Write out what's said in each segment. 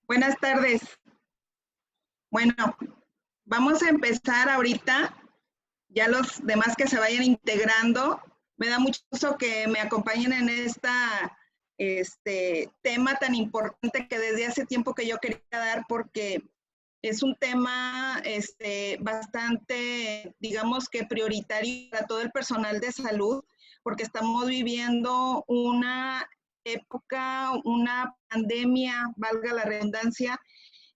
Buenas tardes. Bueno, vamos a empezar ahorita. Ya los demás que se vayan integrando. Me da mucho gusto que me acompañen en este tema tan importante que desde hace tiempo que yo quería dar, porque es un tema bastante, digamos que prioritario para todo el personal de salud, porque estamos viviendo una época, una pandemia, valga la redundancia,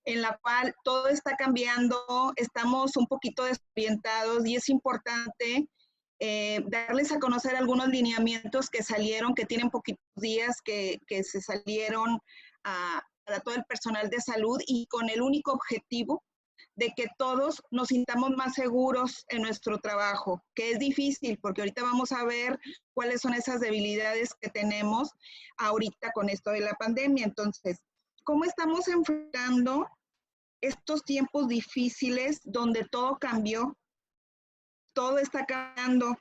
en la cual todo está cambiando, estamos un poquito desorientados y es importante darles a conocer algunos lineamientos que salieron, que tienen poquitos días, que se salieron para todo el personal de salud y con el único objetivo de que todos nos sintamos más seguros en nuestro trabajo, que es difícil, porque ahorita vamos a ver cuáles son esas debilidades que tenemos ahorita con esto de la pandemia. Entonces, ¿cómo estamos enfrentando estos tiempos difíciles donde todo cambió? Todo está cambiando,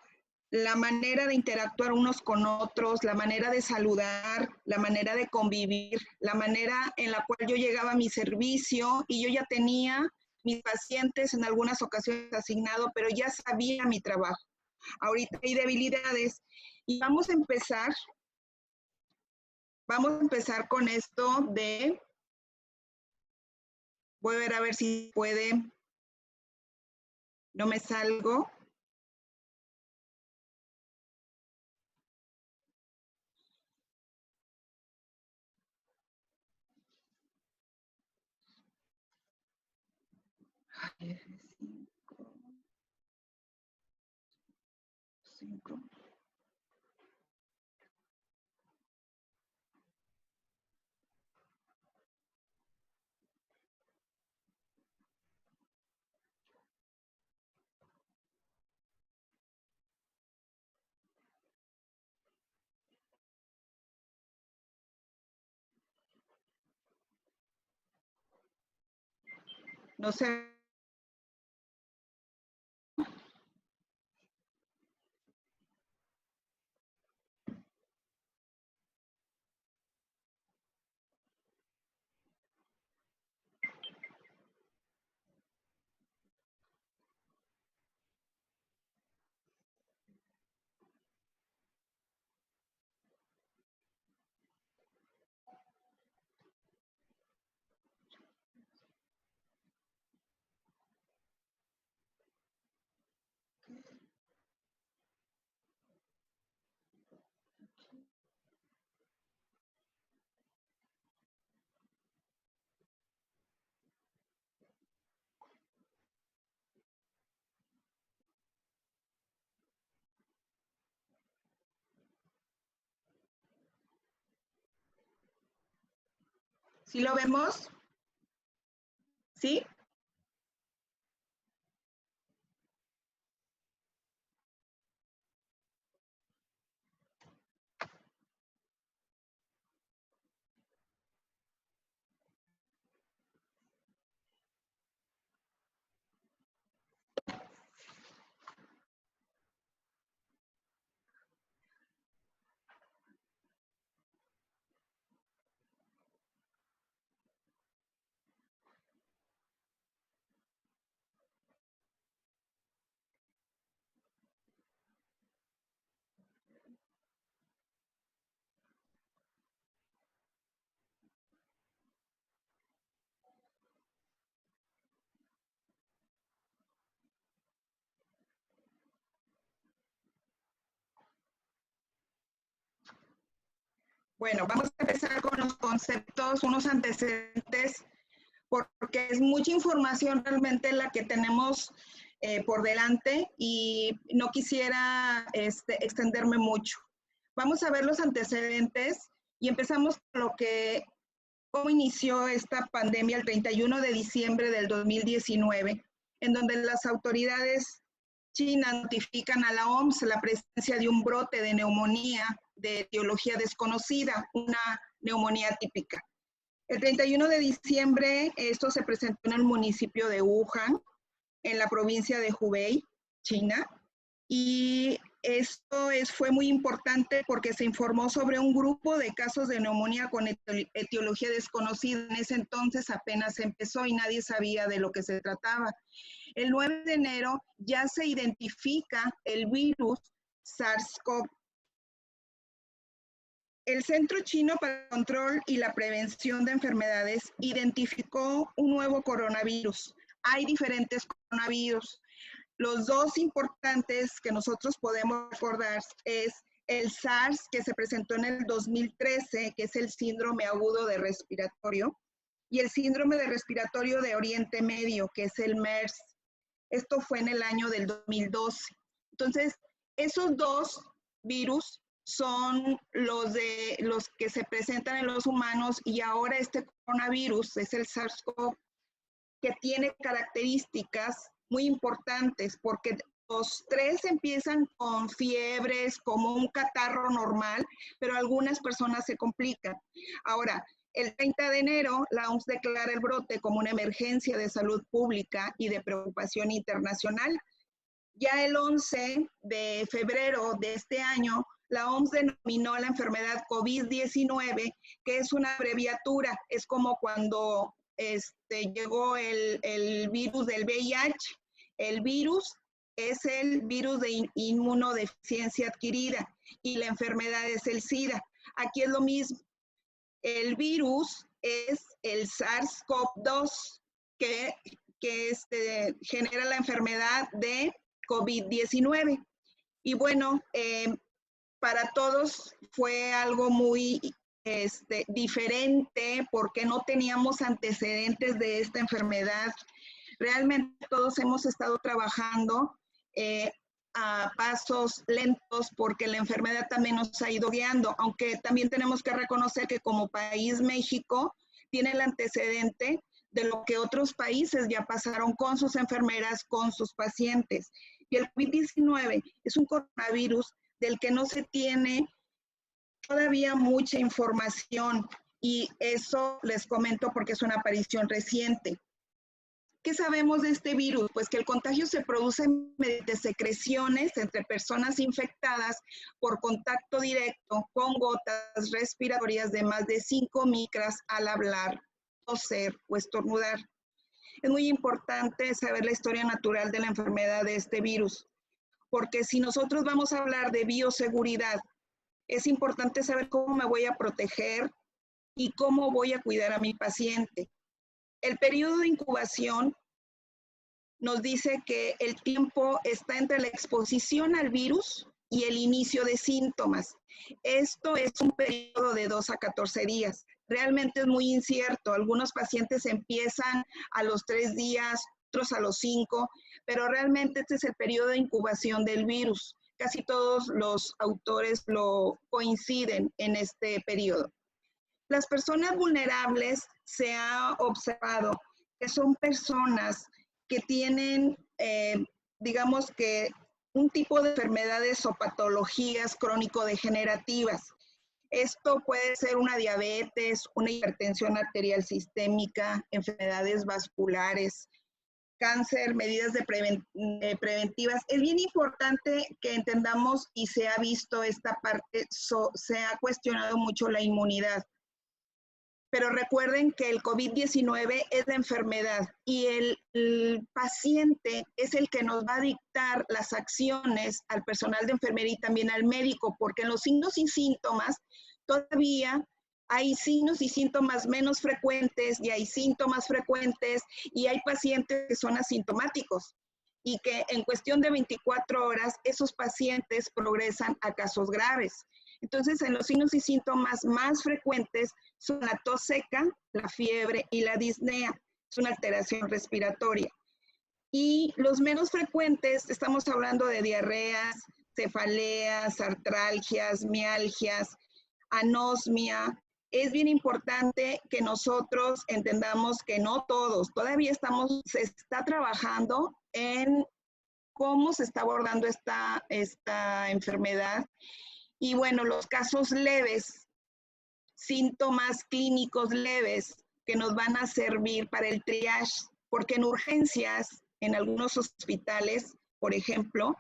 la manera de interactuar unos con otros, la manera de saludar, la manera de convivir, la manera en la cual yo llegaba a mi servicio y yo ya tenía mis pacientes en algunas ocasiones asignados, pero ya sabía mi trabajo. Ahorita hay debilidades y vamos a empezar con esto de, voy a ver si puede, no me salgo. F5. No sé. ¿Sí lo vemos? ¿Sí? Bueno, vamos a empezar con los conceptos, unos antecedentes, porque es mucha información realmente la que tenemos por delante y no quisiera extenderme mucho. Vamos a ver los antecedentes y empezamos con cómo inició esta pandemia el 31 de diciembre del 2019, en donde las autoridades chinas notifican a la OMS la presencia de un brote de neumonía de etiología desconocida, una neumonía típica. El 31 de diciembre esto se presentó en el municipio de Wuhan, en la provincia de Hubei, China, y fue muy importante porque se informó sobre un grupo de casos de neumonía con etiología desconocida. En ese entonces apenas empezó y nadie sabía de lo que se trataba. El 9 de enero ya se identifica el virus SARS-CoV. El Centro Chino para el Control y la Prevención de Enfermedades identificó un nuevo coronavirus. Hay diferentes coronavirus. Los dos importantes que nosotros podemos recordar es el SARS, que se presentó en el 2013, que es el síndrome agudo de respiratorio, y el síndrome de respiratorio de Oriente Medio, que es el MERS. Esto fue en el año del 2012. Entonces, esos dos virus son los que se presentan en los humanos, y ahora este coronavirus es el SARS-CoV, que tiene características muy importantes porque los tres empiezan con fiebres, como un catarro normal, pero algunas personas se complican. Ahora, el 30 de enero, la OMS declara el brote como una emergencia de salud pública y de preocupación internacional. Ya el 11 de febrero de este año, la OMS denominó la enfermedad COVID-19, que es una abreviatura, es como cuando llegó el virus del VIH. El virus es el virus de inmunodeficiencia adquirida y la enfermedad es el SIDA. Aquí es lo mismo. El virus es el SARS-CoV-2 que genera la enfermedad de COVID-19. Y bueno, para todos fue algo muy diferente porque no teníamos antecedentes de esta enfermedad. Realmente todos hemos estado trabajando a pasos lentos porque la enfermedad también nos ha ido guiando, aunque también tenemos que reconocer que como país México tiene el antecedente de lo que otros países ya pasaron con sus enfermeras, con sus pacientes. Y el COVID-19 es un coronavirus del que no se tiene todavía mucha información, y eso les comento porque es una aparición reciente. ¿Qué sabemos de este virus? Pues que el contagio se produce mediante secreciones entre personas infectadas por contacto directo con gotas respiratorias de más de 5 micras al hablar, toser o estornudar. Es muy importante saber la historia natural de la enfermedad de este virus, porque si nosotros vamos a hablar de bioseguridad, es importante saber cómo me voy a proteger y cómo voy a cuidar a mi paciente. El periodo de incubación nos dice que el tiempo está entre la exposición al virus y el inicio de síntomas. Esto es un periodo de 2 a 14 días. Realmente es muy incierto. Algunos pacientes empiezan a los 3 días, otros a los 5, pero realmente este es el periodo de incubación del virus. Casi todos los autores lo coinciden en este periodo. Las personas vulnerables se ha observado que son personas que tienen, digamos que, un tipo de enfermedades o patologías crónico-degenerativas. Esto puede ser una diabetes, una hipertensión arterial sistémica, enfermedades vasculares, cáncer, medidas preventivas. Es bien importante que entendamos, y se ha visto esta parte, se ha cuestionado mucho la inmunidad. Pero recuerden que el COVID-19 es la enfermedad y el paciente es el que nos va a dictar las acciones al personal de enfermería y también al médico, porque en los signos y síntomas todavía hay signos y síntomas menos frecuentes y hay síntomas frecuentes y hay pacientes que son asintomáticos y que en cuestión de 24 horas esos pacientes progresan a casos graves. Entonces, en los signos y síntomas más frecuentes son la tos seca, la fiebre y la disnea. Es una alteración respiratoria. Y los menos frecuentes, estamos hablando de diarreas, cefaleas, artralgias, mialgias, anosmia. Es bien importante que nosotros entendamos que no todos, todavía se está trabajando en cómo se está abordando esta enfermedad. Y bueno, los casos leves, síntomas clínicos leves que nos van a servir para el triage, porque en urgencias, en algunos hospitales, por ejemplo,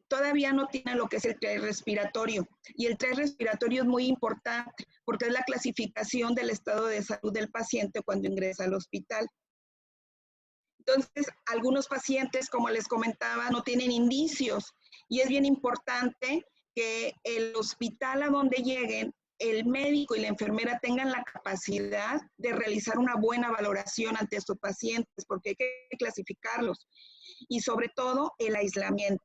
todavía no tiene lo que es el test respiratorio. Y el test respiratorio es muy importante porque es la clasificación del estado de salud del paciente cuando ingresa al hospital. Entonces, algunos pacientes, como les comentaba, no tienen indicios y es bien importante que el hospital a donde lleguen, el médico y la enfermera tengan la capacidad de realizar una buena valoración ante estos pacientes, porque hay que clasificarlos. Y sobre todo, el aislamiento.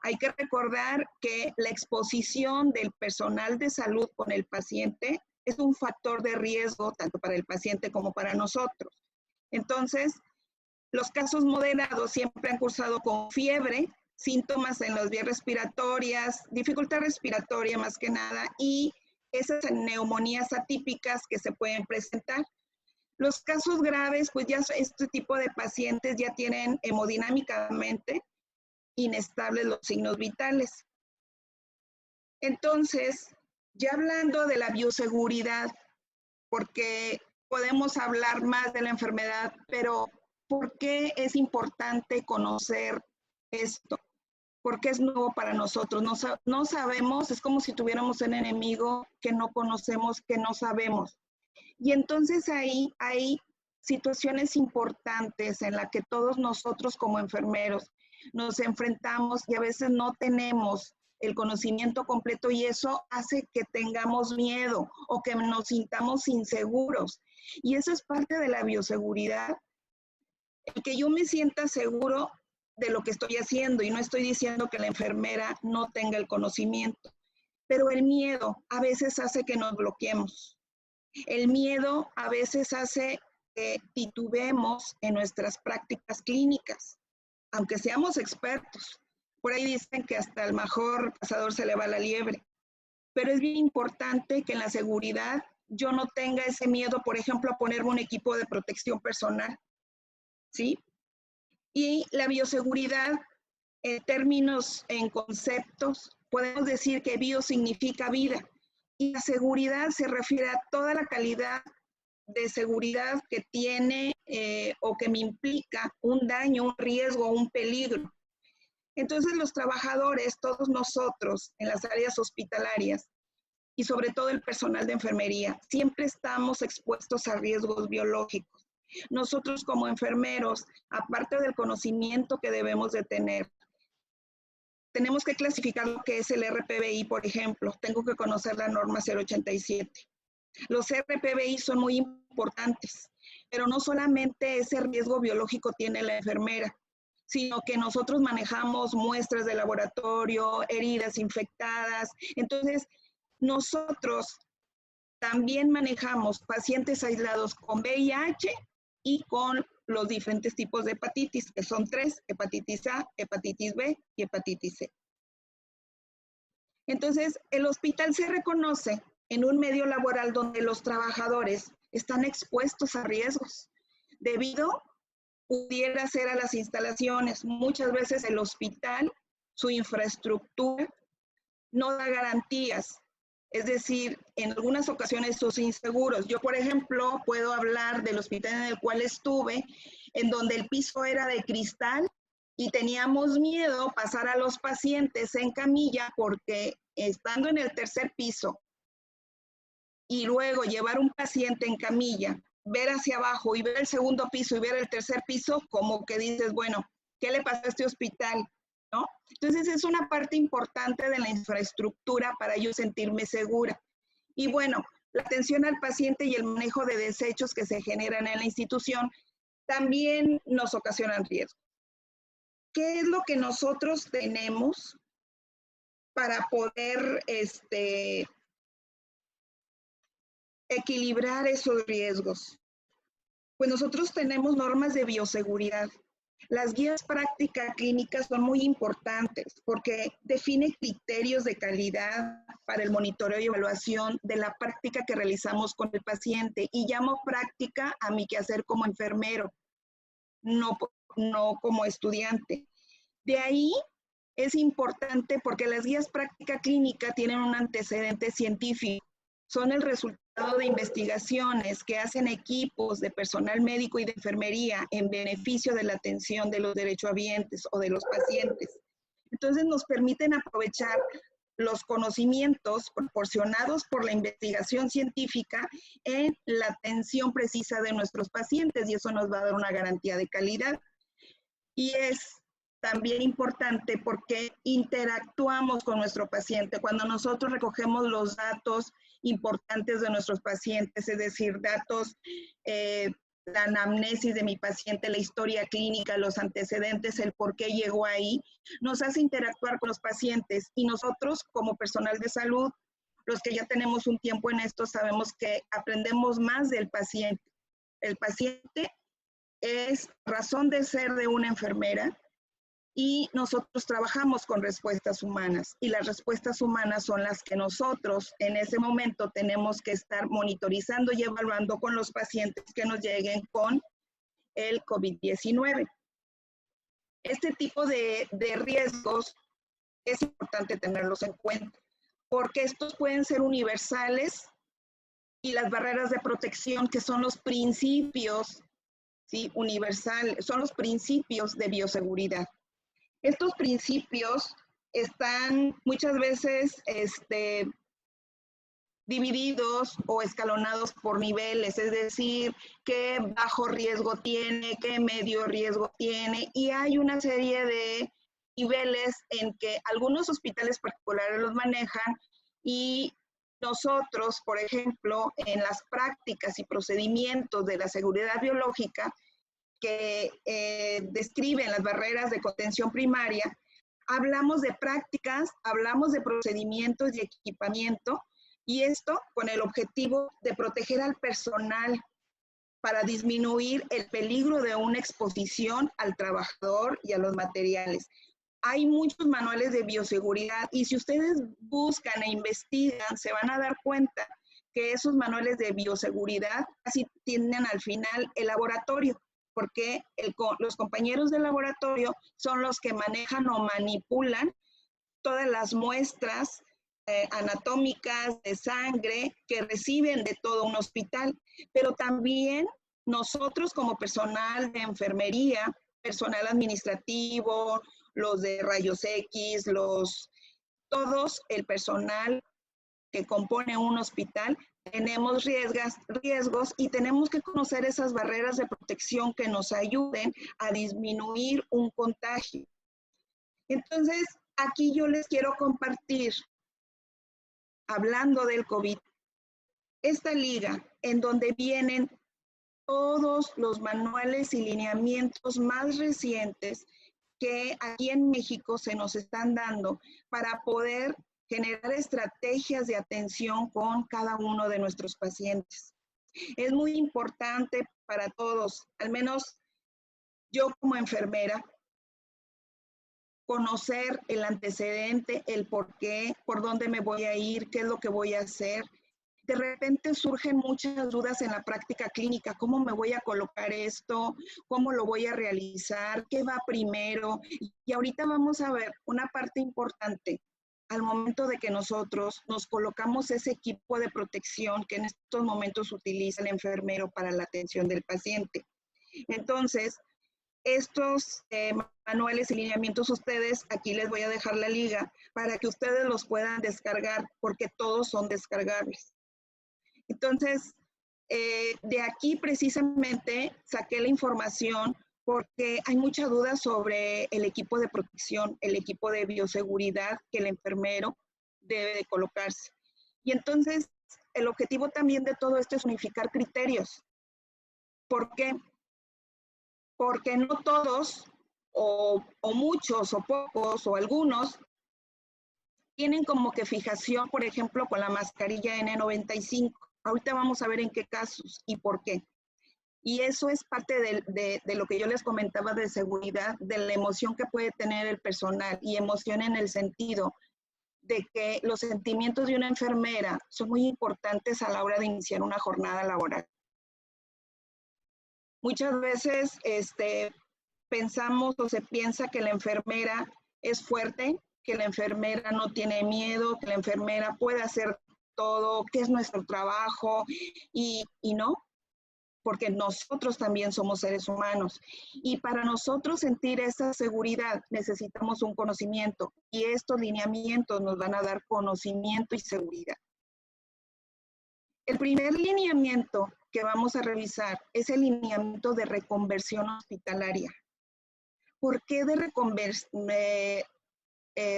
Hay que recordar que la exposición del personal de salud con el paciente es un factor de riesgo tanto para el paciente como para nosotros. Entonces, los casos moderados siempre han cursado con fiebre, síntomas en las vías respiratorias, dificultad respiratoria más que nada, y esas neumonías atípicas que se pueden presentar. Los casos graves, pues ya este tipo de pacientes ya tienen hemodinámicamente inestables los signos vitales. Entonces, ya hablando de la bioseguridad, porque podemos hablar más de la enfermedad, pero ¿por qué es importante conocer esto? Porque es nuevo para nosotros. No sabemos, es como si tuviéramos un enemigo que no conocemos, que no sabemos. Y entonces ahí hay situaciones importantes en las que todos nosotros como enfermeros nos enfrentamos y a veces no tenemos el conocimiento completo y eso hace que tengamos miedo o que nos sintamos inseguros. Y eso es parte de la bioseguridad. El que yo me sienta seguro de lo que estoy haciendo y no estoy diciendo que la enfermera no tenga el conocimiento, pero el miedo a veces hace que nos bloqueemos. El miedo a veces hace que titubeemos en nuestras prácticas clínicas, aunque seamos expertos. Por ahí dicen que hasta el mejor cazador se le va la liebre. Pero es bien importante que en la seguridad yo no tenga ese miedo, por ejemplo, a ponerme un equipo de protección personal, ¿sí? Y la bioseguridad, en términos, en conceptos, podemos decir que bio significa vida. Y la seguridad se refiere a toda la calidad de seguridad que tiene o que me implica un daño, un riesgo, un peligro. Entonces los trabajadores, todos nosotros en las áreas hospitalarias y sobre todo el personal de enfermería, siempre estamos expuestos a riesgos biológicos. Nosotros como enfermeros, aparte del conocimiento que debemos de tener, tenemos que clasificar lo que es el RPBI, por ejemplo. Tengo que conocer la norma 087. Los RPBI son muy importantes, pero no solamente ese riesgo biológico tiene la enfermera, sino que nosotros manejamos muestras de laboratorio, heridas infectadas. Entonces, nosotros también manejamos pacientes aislados con VIH y con los diferentes tipos de hepatitis, que son 3, hepatitis A, hepatitis B y hepatitis C. Entonces, el hospital se reconoce en un medio laboral donde los trabajadores están expuestos a riesgos, debido pudiera ser a las instalaciones. Muchas veces el hospital, su infraestructura, no da garantías. Es decir, en algunas ocasiones sus inseguros. Yo, por ejemplo, puedo hablar del hospital en el cual estuve, en donde el piso era de cristal y teníamos miedo pasar a los pacientes en camilla porque estando en el tercer piso y luego llevar un paciente en camilla, ver hacia abajo y ver el segundo piso y ver el tercer piso, como que dices, bueno, ¿qué le pasó a este hospital? ¿No? Entonces es una parte importante de la infraestructura para yo sentirme segura. Y bueno, la atención al paciente y el manejo de desechos que se generan en la institución también nos ocasionan riesgo. ¿Qué es lo que nosotros tenemos para poder equilibrar esos riesgos? Pues nosotros tenemos normas de bioseguridad. Las guías prácticas clínicas son muy importantes porque definen criterios de calidad para el monitoreo y evaluación de la práctica que realizamos con el paciente y llamo práctica a mi quehacer como enfermero, no como estudiante. De ahí es importante porque las guías práctica clínica tienen un antecedente científico. Son el resultado de investigaciones que hacen equipos de personal médico y de enfermería en beneficio de la atención de los derechohabientes o de los pacientes. Entonces nos permiten aprovechar los conocimientos proporcionados por la investigación científica en la atención precisa de nuestros pacientes, y eso nos va a dar una garantía de calidad. Y es también importante porque interactuamos con nuestro paciente. Cuando nosotros recogemos los datos importantes de nuestros pacientes, es decir, datos, la anamnesis de mi paciente, la historia clínica, los antecedentes, el por qué llegó ahí, nos hace interactuar con los pacientes. Y nosotros, como personal de salud, los que ya tenemos un tiempo en esto, sabemos que aprendemos más del paciente. El paciente es razón de ser de una enfermera, y nosotros trabajamos con respuestas humanas, y las respuestas humanas son las que nosotros en ese momento tenemos que estar monitorizando y evaluando con los pacientes que nos lleguen con el COVID-19. Este tipo de riesgos es importante tenerlos en cuenta, porque estos pueden ser universales, y las barreras de protección, que son los principios, ¿sí? Universales, son los principios de bioseguridad. Estos principios están muchas veces divididos o escalonados por niveles, es decir, qué bajo riesgo tiene, qué medio riesgo tiene, y hay una serie de niveles en que algunos hospitales particulares los manejan, y nosotros, por ejemplo, en las prácticas y procedimientos de la seguridad biológica, que describen las barreras de contención primaria, hablamos de prácticas, hablamos de procedimientos y equipamiento, y esto con el objetivo de proteger al personal para disminuir el peligro de una exposición al trabajador y a los materiales. Hay muchos manuales de bioseguridad, y si ustedes buscan e investigan, se van a dar cuenta que esos manuales de bioseguridad casi tienen al final el laboratorio, porque los compañeros del laboratorio son los que manejan o manipulan todas las muestras anatómicas de sangre que reciben de todo un hospital. Pero también nosotros, como personal de enfermería, personal administrativo, los de rayos X, todos el personal que compone un hospital, tenemos riesgos, y tenemos que conocer esas barreras de protección que nos ayuden a disminuir un contagio. Entonces, aquí yo les quiero compartir, hablando del COVID, esta liga en donde vienen todos los manuales y lineamientos más recientes que aquí en México se nos están dando para poder generar estrategias de atención con cada uno de nuestros pacientes. Es muy importante para todos, al menos yo como enfermera, conocer el antecedente, el por qué, por dónde me voy a ir, qué es lo que voy a hacer. De repente surgen muchas dudas en la práctica clínica. ¿Cómo me voy a colocar esto? ¿Cómo lo voy a realizar? ¿Qué va primero? Y ahorita vamos a ver una parte importante. Al momento de que nosotros nos colocamos ese equipo de protección que en estos momentos utiliza el enfermero para la atención del paciente. Entonces, estos manuales y lineamientos, ustedes, aquí les voy a dejar la liga para que ustedes los puedan descargar, porque todos son descargables. Entonces, de aquí precisamente saqué la información porque hay mucha duda sobre el equipo de protección, el equipo de bioseguridad que el enfermero debe de colocarse. Y entonces, el objetivo también de todo esto es unificar criterios. ¿Por qué? Porque no todos, o muchos, o pocos, o algunos, tienen como que fijación, por ejemplo, con la mascarilla N95. Ahorita vamos a ver en qué casos y por qué. Y eso es parte de lo que yo les comentaba de seguridad, de la emoción que puede tener el personal, y emoción en el sentido de que los sentimientos de una enfermera son muy importantes a la hora de iniciar una jornada laboral. Muchas veces pensamos o se piensa que la enfermera es fuerte, que la enfermera no tiene miedo, que la enfermera puede hacer todo, que es nuestro trabajo, y no. porque nosotros también somos seres humanos. Y para nosotros sentir esa seguridad necesitamos un conocimiento y estos lineamientos nos van a dar conocimiento y seguridad. El primer lineamiento que vamos a revisar es el lineamiento de reconversión hospitalaria. ¿Por qué de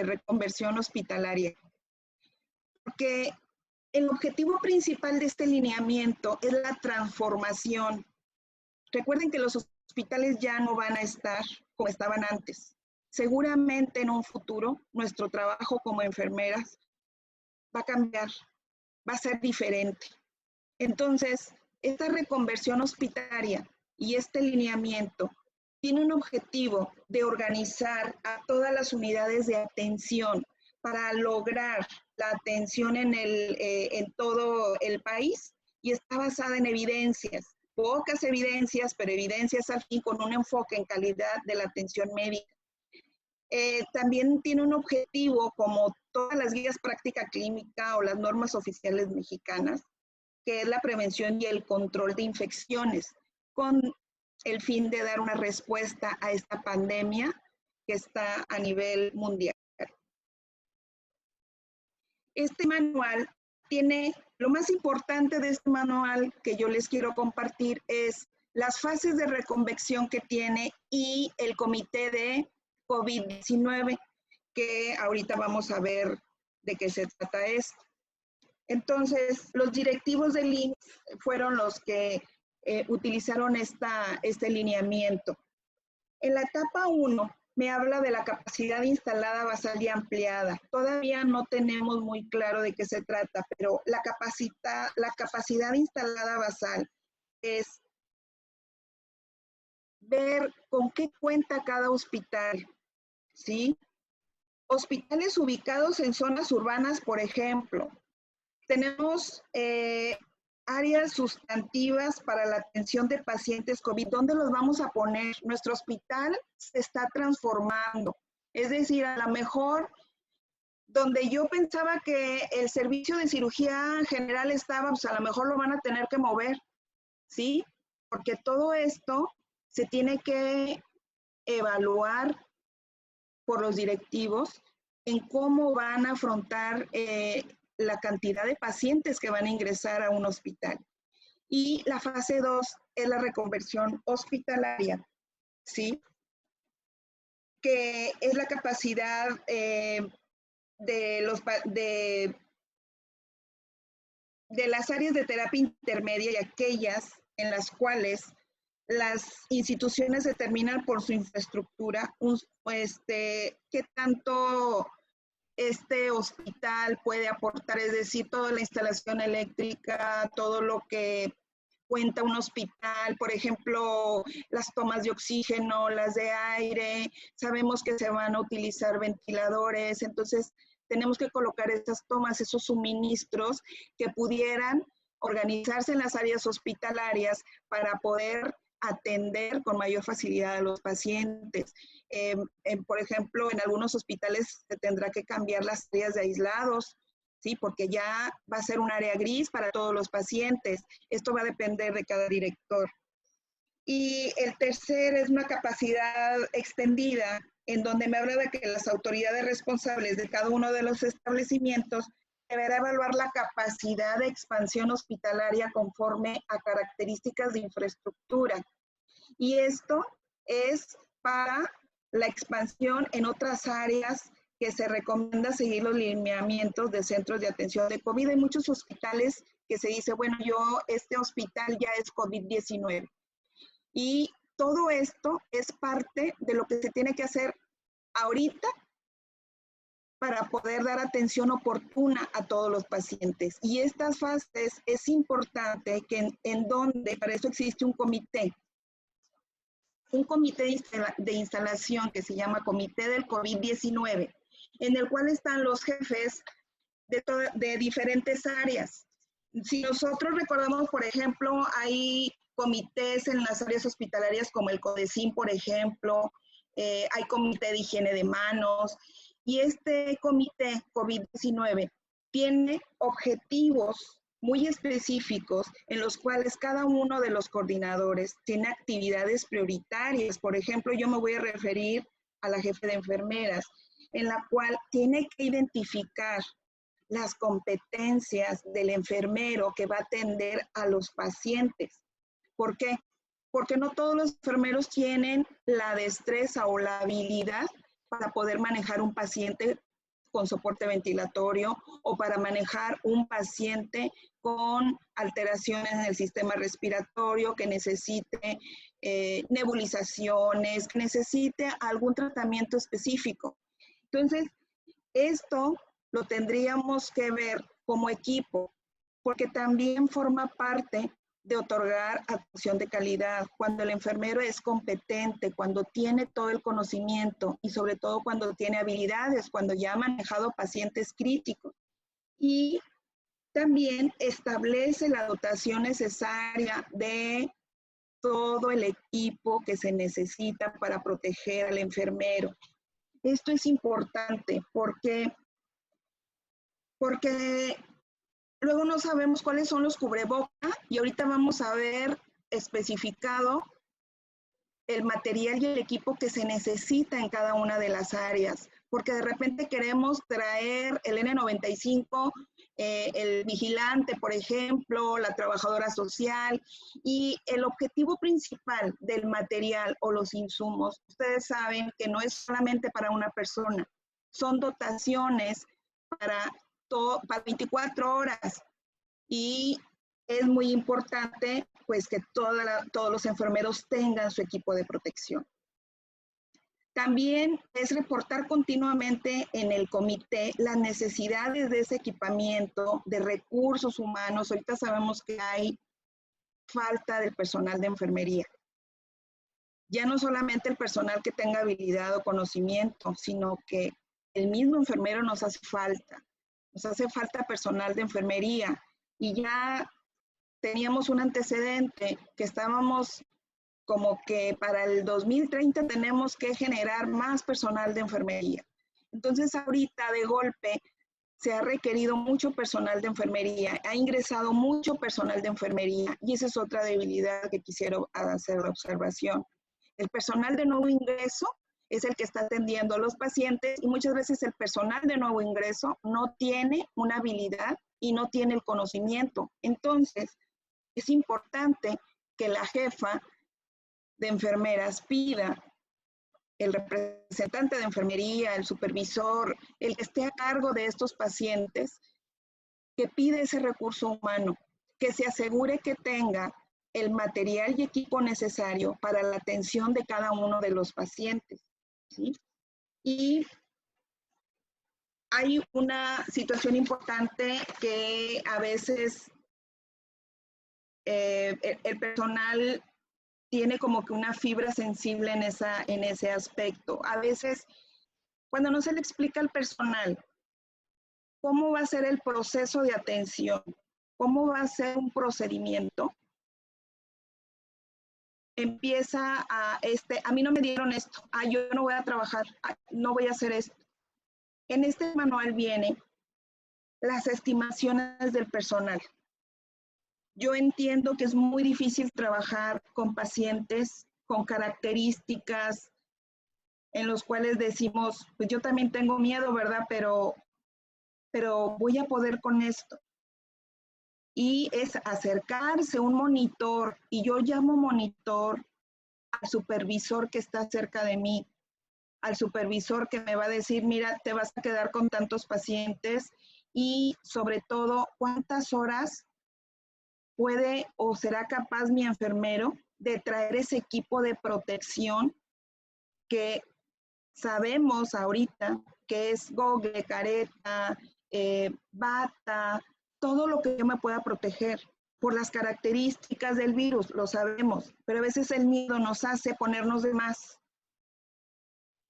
reconversión hospitalaria? Porque el objetivo principal de este lineamiento es la transformación. Recuerden que los hospitales ya no van a estar como estaban antes. Seguramente en un futuro nuestro trabajo como enfermeras va a cambiar, va a ser diferente. Entonces, esta reconversión hospitalaria y este lineamiento tiene un objetivo de organizar a todas las unidades de atención para lograr la atención en todo el país y está basada en evidencias, pocas evidencias, pero evidencias al fin con un enfoque en calidad de la atención médica. También tiene un objetivo, como todas las guías práctica clínica o las normas oficiales mexicanas, que es la prevención y el control de infecciones, con el fin de dar una respuesta a esta pandemia que está a nivel mundial. Este manual tiene, lo más importante de este manual que yo les quiero compartir es las fases de reconversión que tiene y el comité de COVID-19, que ahorita vamos a ver de qué se trata esto. Entonces, los directivos del IMSS fueron los que utilizaron este lineamiento. En la etapa 1 me habla de la capacidad instalada basal y ampliada. Todavía no tenemos muy claro de qué se trata, pero la capacidad instalada basal es ver con qué cuenta cada hospital, ¿sí? Hospitales ubicados en zonas urbanas, por ejemplo. Tenemos áreas sustantivas para la atención de pacientes COVID. ¿Dónde los vamos a poner? Nuestro hospital se está transformando. Es decir, a lo mejor donde yo pensaba que el servicio de cirugía general estaba, pues a lo mejor lo van a tener que mover, ¿sí? Porque todo esto se tiene que evaluar por los directivos en cómo van a afrontar la cantidad de pacientes que van a ingresar a un hospital. Y la fase 2 es la reconversión hospitalaria, ¿sí? Que es la capacidad de las áreas de terapia intermedia y aquellas en las cuales las instituciones determinan por su infraestructura qué tanto este hospital puede aportar, es decir, toda la instalación eléctrica, todo lo que cuenta un hospital, por ejemplo, las tomas de oxígeno, las de aire, sabemos que se van a utilizar ventiladores, entonces tenemos que colocar estas tomas, esos suministros que pudieran organizarse en las áreas hospitalarias para poder atender con mayor facilidad a los pacientes. Por ejemplo, en algunos hospitales se tendrá que cambiar las áreas de aislados, ¿sí? Porque ya va a ser un área gris para todos los pacientes. Esto va a depender de cada director. Y el tercer es una capacidad extendida, en donde me habla de que las autoridades responsables de cada uno de los establecimientos deberá evaluar la capacidad de expansión hospitalaria conforme a características de infraestructura. Y esto es para la expansión en otras áreas que se recomienda seguir los lineamientos de centros de atención de COVID. Hay muchos hospitales que se dice, bueno, este hospital ya es COVID-19. Y todo esto es parte de lo que se tiene que hacer ahorita para poder dar atención oportuna a todos los pacientes. Y estas fases es importante que en donde, para eso existe un comité de instalación que se llama Comité del COVID-19, en el cual están los jefes de diferentes áreas. Si nosotros recordamos, por ejemplo, hay comités en las áreas hospitalarias como el CODECIN, por ejemplo, hay comité de higiene de manos, y este comité COVID-19 tiene objetivos muy específicos en los cuales cada uno de los coordinadores tiene actividades prioritarias. Por ejemplo, yo me voy a referir a la jefe de enfermeras, en la cual tiene que identificar las competencias del enfermero que va a atender a los pacientes. ¿Por qué? Porque no todos los enfermeros tienen la destreza o la habilidad para poder manejar un paciente con soporte ventilatorio o para manejar un paciente con alteraciones en el sistema respiratorio, que necesite nebulizaciones, que necesite algún tratamiento específico. Entonces, esto lo tendríamos que ver como equipo, porque también forma parte de otorgar atención de calidad. Cuando el enfermero es competente, cuando tiene todo el conocimiento y sobre todo cuando tiene habilidades, cuando ya ha manejado pacientes críticos. Y también establece la dotación necesaria de todo el equipo que se necesita para proteger al enfermero. Esto es importante porque luego no sabemos cuáles son los cubrebocas y ahorita vamos a ver especificado el material y el equipo que se necesita en cada una de las áreas, porque de repente queremos traer el N95, el vigilante, por ejemplo, la trabajadora social, y el objetivo principal del material o los insumos, ustedes saben que no es solamente para una persona, son dotaciones para 24 horas y es muy importante pues que todos los enfermeros tengan su equipo de protección. También es reportar continuamente en el comité las necesidades de ese equipamiento, de recursos humanos. Ahorita sabemos que hay falta del personal de enfermería. Ya no solamente el personal que tenga habilidad o conocimiento, sino que el mismo enfermero nos hace falta. Nos hace falta personal de enfermería y ya teníamos un antecedente que estábamos como que para el 2030 tenemos que generar más personal de enfermería. Entonces ahorita de golpe se ha requerido mucho personal de enfermería, ha ingresado mucho personal de enfermería y esa es otra debilidad que quisiera hacer la observación. El personal de nuevo ingreso es el que está atendiendo a los pacientes y muchas veces el personal de nuevo ingreso no tiene una habilidad y no tiene el conocimiento. Entonces, es importante que la jefa de enfermeras pida, el representante de enfermería, el supervisor, el que esté a cargo de estos pacientes, que pide ese recurso humano, que se asegure que tenga el material y equipo necesario para la atención de cada uno de los pacientes, ¿sí? Y hay una situación importante que a veces el personal tiene como que una fibra sensible en ese aspecto. A veces, cuando no se le explica al personal cómo va a ser el proceso de atención, cómo va a ser un procedimiento, empieza a mí no me dieron esto, yo no voy a trabajar, no voy a hacer esto. En este manual vienen las estimaciones del personal. Yo entiendo que es muy difícil trabajar con pacientes con características en los cuales decimos, pues yo también tengo miedo, ¿verdad? Pero voy a poder con esto. Y es acercarse a un monitor, y yo llamo monitor al supervisor que está cerca de mí, al supervisor que me va a decir, mira, te vas a quedar con tantos pacientes y sobre todo, ¿cuántas horas puede o será capaz mi enfermero de traer ese equipo de protección que sabemos ahorita que es gogle, careta, bata, todo lo que yo me pueda proteger por las características del virus, lo sabemos, pero a veces el miedo nos hace ponernos de más.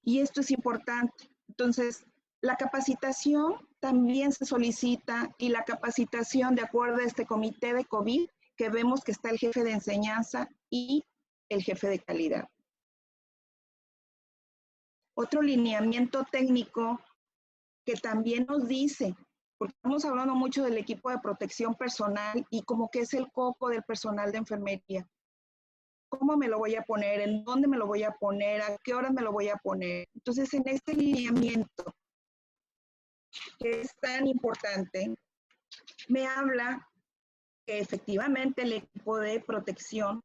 Y esto es importante. Entonces, la capacitación también se solicita y la capacitación de acuerdo a este comité de COVID, que vemos que está el jefe de enseñanza y el jefe de calidad. Otro lineamiento técnico que también nos dice porque estamos hablando mucho del equipo de protección personal y como que es el coco del personal de enfermería. ¿Cómo me lo voy a poner? ¿En dónde me lo voy a poner? ¿A qué hora me lo voy a poner? Entonces, en este lineamiento que es tan importante, me habla que efectivamente el equipo de protección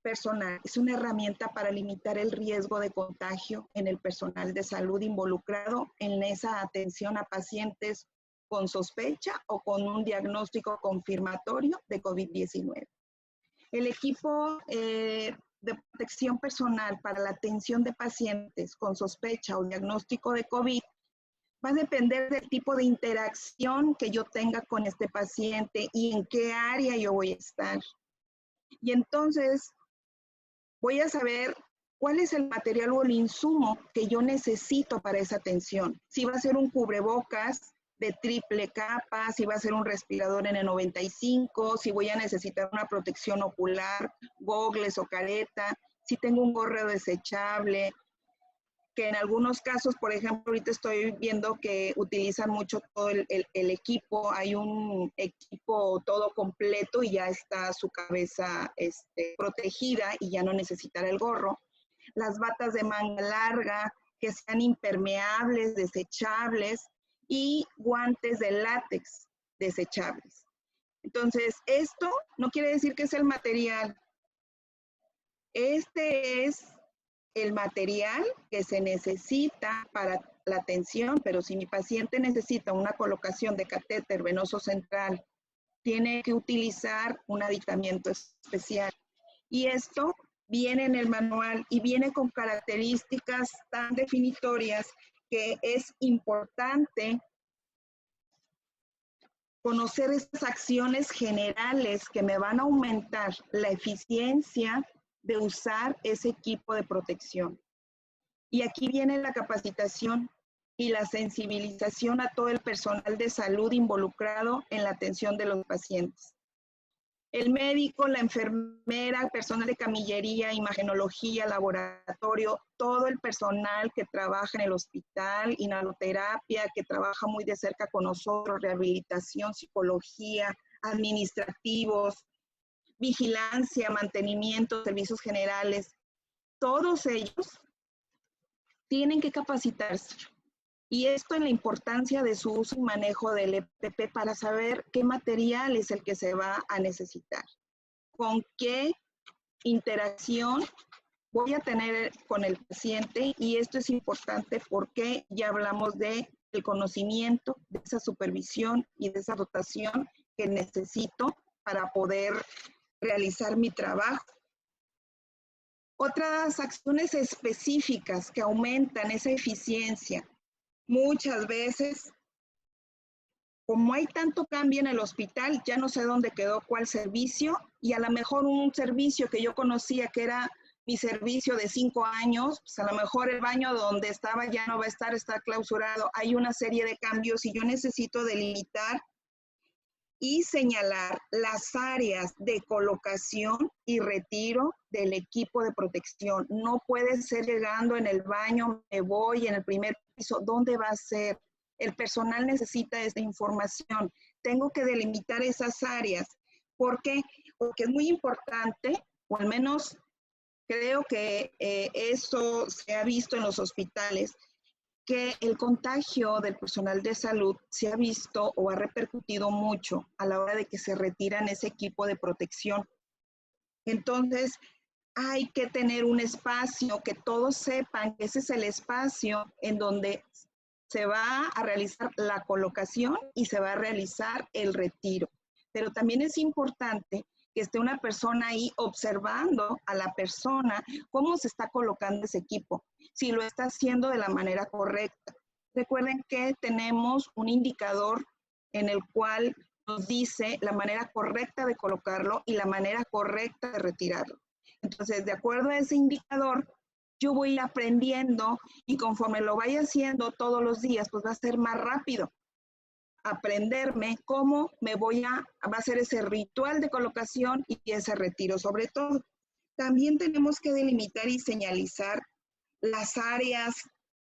personal es una herramienta para limitar el riesgo de contagio en el personal de salud involucrado en esa atención a pacientes con sospecha o con un diagnóstico confirmatorio de COVID-19. El equipo de protección personal para la atención de pacientes con sospecha o diagnóstico de COVID va a depender del tipo de interacción que yo tenga con este paciente y en qué área yo voy a estar. Y entonces voy a saber cuál es el material o el insumo que yo necesito para esa atención. Si va a ser un cubrebocas de triple capa, si va a ser un respirador N95, si voy a necesitar una protección ocular, gogles o careta, si tengo un gorro desechable, que en algunos casos, por ejemplo, ahorita estoy viendo que utilizan mucho todo el equipo, hay un equipo todo completo y ya está su cabeza protegida y ya no necesitará el gorro. Las batas de manga larga, que sean impermeables, desechables, y guantes de látex desechables. Entonces, esto no quiere decir que es el material. Este es el material que se necesita para la atención, pero si mi paciente necesita una colocación de catéter venoso central, tiene que utilizar un aditamiento especial. Y esto viene en el manual y viene con características tan definitorias que es importante conocer estas acciones generales que me van a aumentar la eficiencia de usar ese equipo de protección. Y aquí viene la capacitación y la sensibilización a todo el personal de salud involucrado en la atención de los pacientes. El médico, la enfermera, el personal de camillería, imagenología, laboratorio, todo el personal que trabaja en el hospital, inhaloterapia, que trabaja muy de cerca con nosotros, rehabilitación, psicología, administrativos, vigilancia, mantenimiento, servicios generales, todos ellos tienen que capacitarse. Y esto en la importancia de su uso y manejo del EPP para saber qué material es el que se va a necesitar, con qué interacción voy a tener con el paciente, y esto es importante porque ya hablamos del conocimiento, de esa supervisión y de esa dotación que necesito para poder realizar mi trabajo. Otras acciones específicas que aumentan esa eficiencia. Muchas veces, como hay tanto cambio en el hospital, ya no sé dónde quedó cuál servicio, y a lo mejor un servicio que yo conocía que era mi servicio de 5 años, pues a lo mejor el baño donde estaba ya no va a estar, está clausurado. Hay una serie de cambios y yo necesito delimitar y señalar las áreas de colocación y retiro del equipo de protección. No puede ser llegando en el baño, me voy en el primer piso, ¿dónde va a ser? El personal necesita esta información. Tengo que delimitar esas áreas. ¿Por qué? Porque es muy importante, o al menos creo que eso se ha visto en los hospitales, que el contagio del personal de salud se ha visto o ha repercutido mucho a la hora de que se retiran ese equipo de protección. Entonces, hay que tener un espacio que todos sepan que ese es el espacio en donde se va a realizar la colocación y se va a realizar el retiro. Pero también es importante que esté una persona ahí observando a la persona cómo se está colocando ese equipo, si lo está haciendo de la manera correcta. Recuerden que tenemos un indicador en el cual nos dice la manera correcta de colocarlo y la manera correcta de retirarlo. Entonces, de acuerdo a ese indicador, yo voy aprendiendo, y conforme lo vaya haciendo todos los días, pues va a ser más rápido aprenderme cómo va a hacer ese ritual de colocación y ese retiro. Sobre todo, también tenemos que delimitar y señalizar las áreas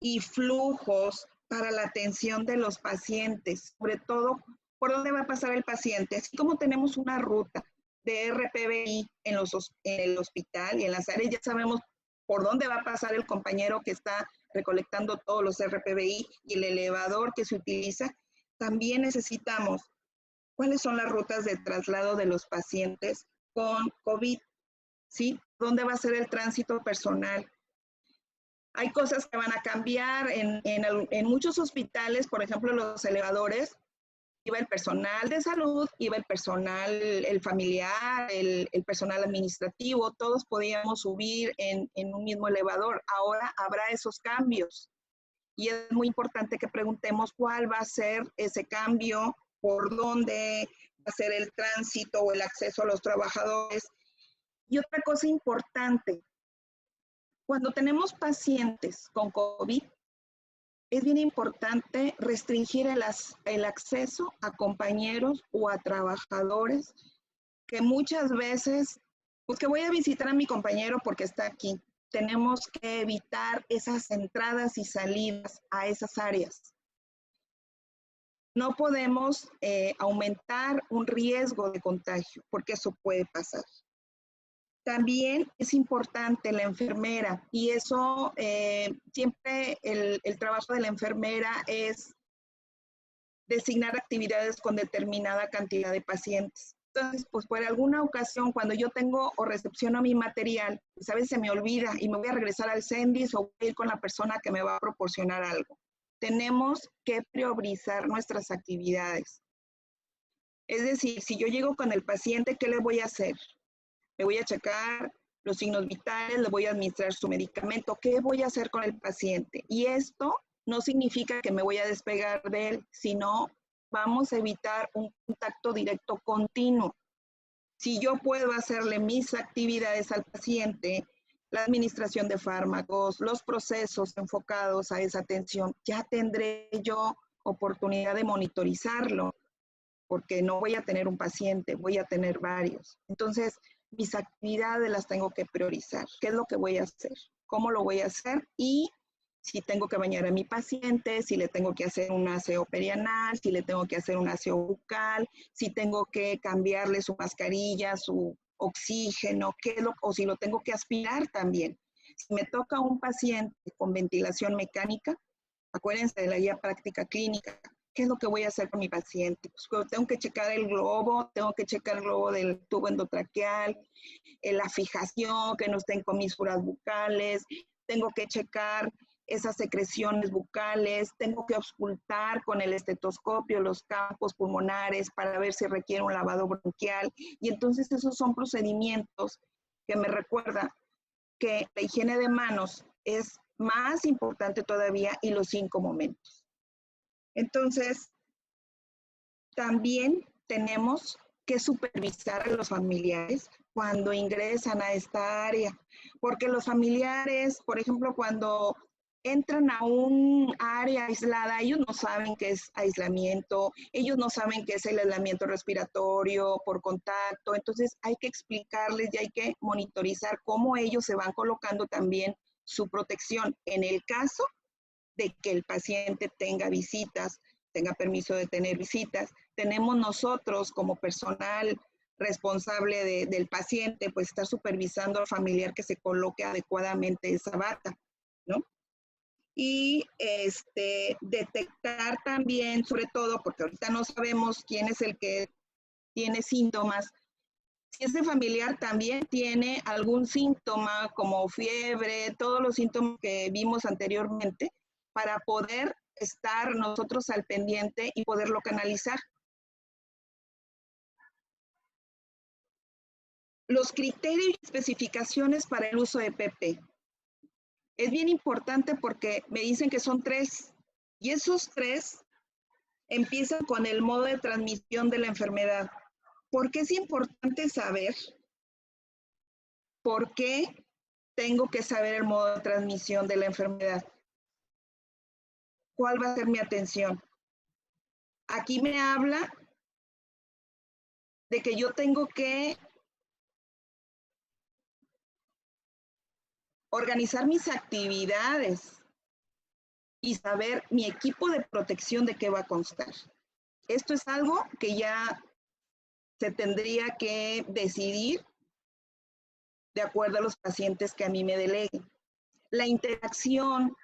y flujos para la atención de los pacientes, sobre todo por dónde va a pasar el paciente, así como tenemos una ruta de RPBI en el hospital y en las áreas, ya sabemos por dónde va a pasar el compañero que está recolectando todos los RPBI y el elevador que se utiliza. También necesitamos cuáles son las rutas de traslado de los pacientes con COVID, ¿sí? ¿Dónde va a ser el tránsito personal? Hay cosas que van a cambiar en muchos hospitales, por ejemplo, los elevadores, iba el personal de salud, iba el personal, el familiar, el personal administrativo, todos podíamos subir en un mismo elevador. Ahora habrá esos cambios y es muy importante que preguntemos cuál va a ser ese cambio, por dónde va a ser el tránsito o el acceso a los trabajadores. Y otra cosa importante, cuando tenemos pacientes con COVID, es bien importante restringir el acceso a compañeros o a trabajadores que muchas veces, pues que voy a visitar a mi compañero porque está aquí. Tenemos que evitar esas entradas y salidas a esas áreas. No podemos aumentar un riesgo de contagio porque eso puede pasar. También es importante la enfermera y eso siempre el trabajo de la enfermera es designar actividades con determinada cantidad de pacientes. Entonces, pues por alguna ocasión, cuando yo tengo o recepciono mi material, pues a veces se me olvida y me voy a regresar al CENDIS o voy a ir con la persona que me va a proporcionar algo. Tenemos que priorizar nuestras actividades. Es decir, si yo llego con el paciente, ¿qué le voy a hacer? Le voy a checar los signos vitales, le voy a administrar su medicamento, ¿qué voy a hacer con el paciente? Y esto no significa que me voy a despegar de él, sino vamos a evitar un contacto directo continuo. Si yo puedo hacerle mis actividades al paciente, la administración de fármacos, los procesos enfocados a esa atención, ya tendré yo oportunidad de monitorizarlo, porque no voy a tener un paciente, voy a tener varios. Entonces, mis actividades las tengo que priorizar. ¿Qué es lo que voy a hacer? ¿Cómo lo voy a hacer? Y si tengo que bañar a mi paciente, si le tengo que hacer un aseo perianal, si le tengo que hacer un aseo bucal, si tengo que cambiarle su mascarilla, su oxígeno, o si lo tengo que aspirar también. Si me toca un paciente con ventilación mecánica, acuérdense de la guía práctica clínica. ¿Qué es lo que voy a hacer con mi paciente? Pues tengo que checar el globo, tengo que checar el globo del tubo endotraqueal, la fijación, que no estén comisuras bucales, tengo que checar esas secreciones bucales, tengo que auscultar con el estetoscopio los campos pulmonares para ver si requiere un lavado bronquial. Y entonces esos son procedimientos que me recuerdan que la higiene de manos es más importante todavía y los 5 momentos. Entonces, también tenemos que supervisar a los familiares cuando ingresan a esta área, porque los familiares, por ejemplo, cuando entran a un área aislada, ellos no saben qué es aislamiento, ellos no saben qué es el aislamiento respiratorio por contacto, entonces hay que explicarles y hay que monitorizar cómo ellos se van colocando también su protección en el caso de que el paciente tenga visitas, tenga permiso de tener visitas. Tenemos nosotros como personal responsable del paciente, pues estar supervisando al familiar que se coloque adecuadamente esa bata, ¿no? Y detectar también, sobre todo, porque ahorita no sabemos quién es el que tiene síntomas, si ese familiar también tiene algún síntoma como fiebre, todos los síntomas que vimos anteriormente, para poder estar nosotros al pendiente y poderlo canalizar. Los criterios y especificaciones para el uso de PP. Es bien importante porque me dicen que son 3 y esos 3 empiezan con el modo de transmisión de la enfermedad. ¿Por qué es importante saber? ¿Por qué tengo que saber el modo de transmisión de la enfermedad? ¿Cuál va a ser mi atención? Aquí me habla de que yo tengo que organizar mis actividades y saber mi equipo de protección de qué va a constar. Esto es algo que ya se tendría que decidir de acuerdo a los pacientes que a mí me deleguen. La interacción,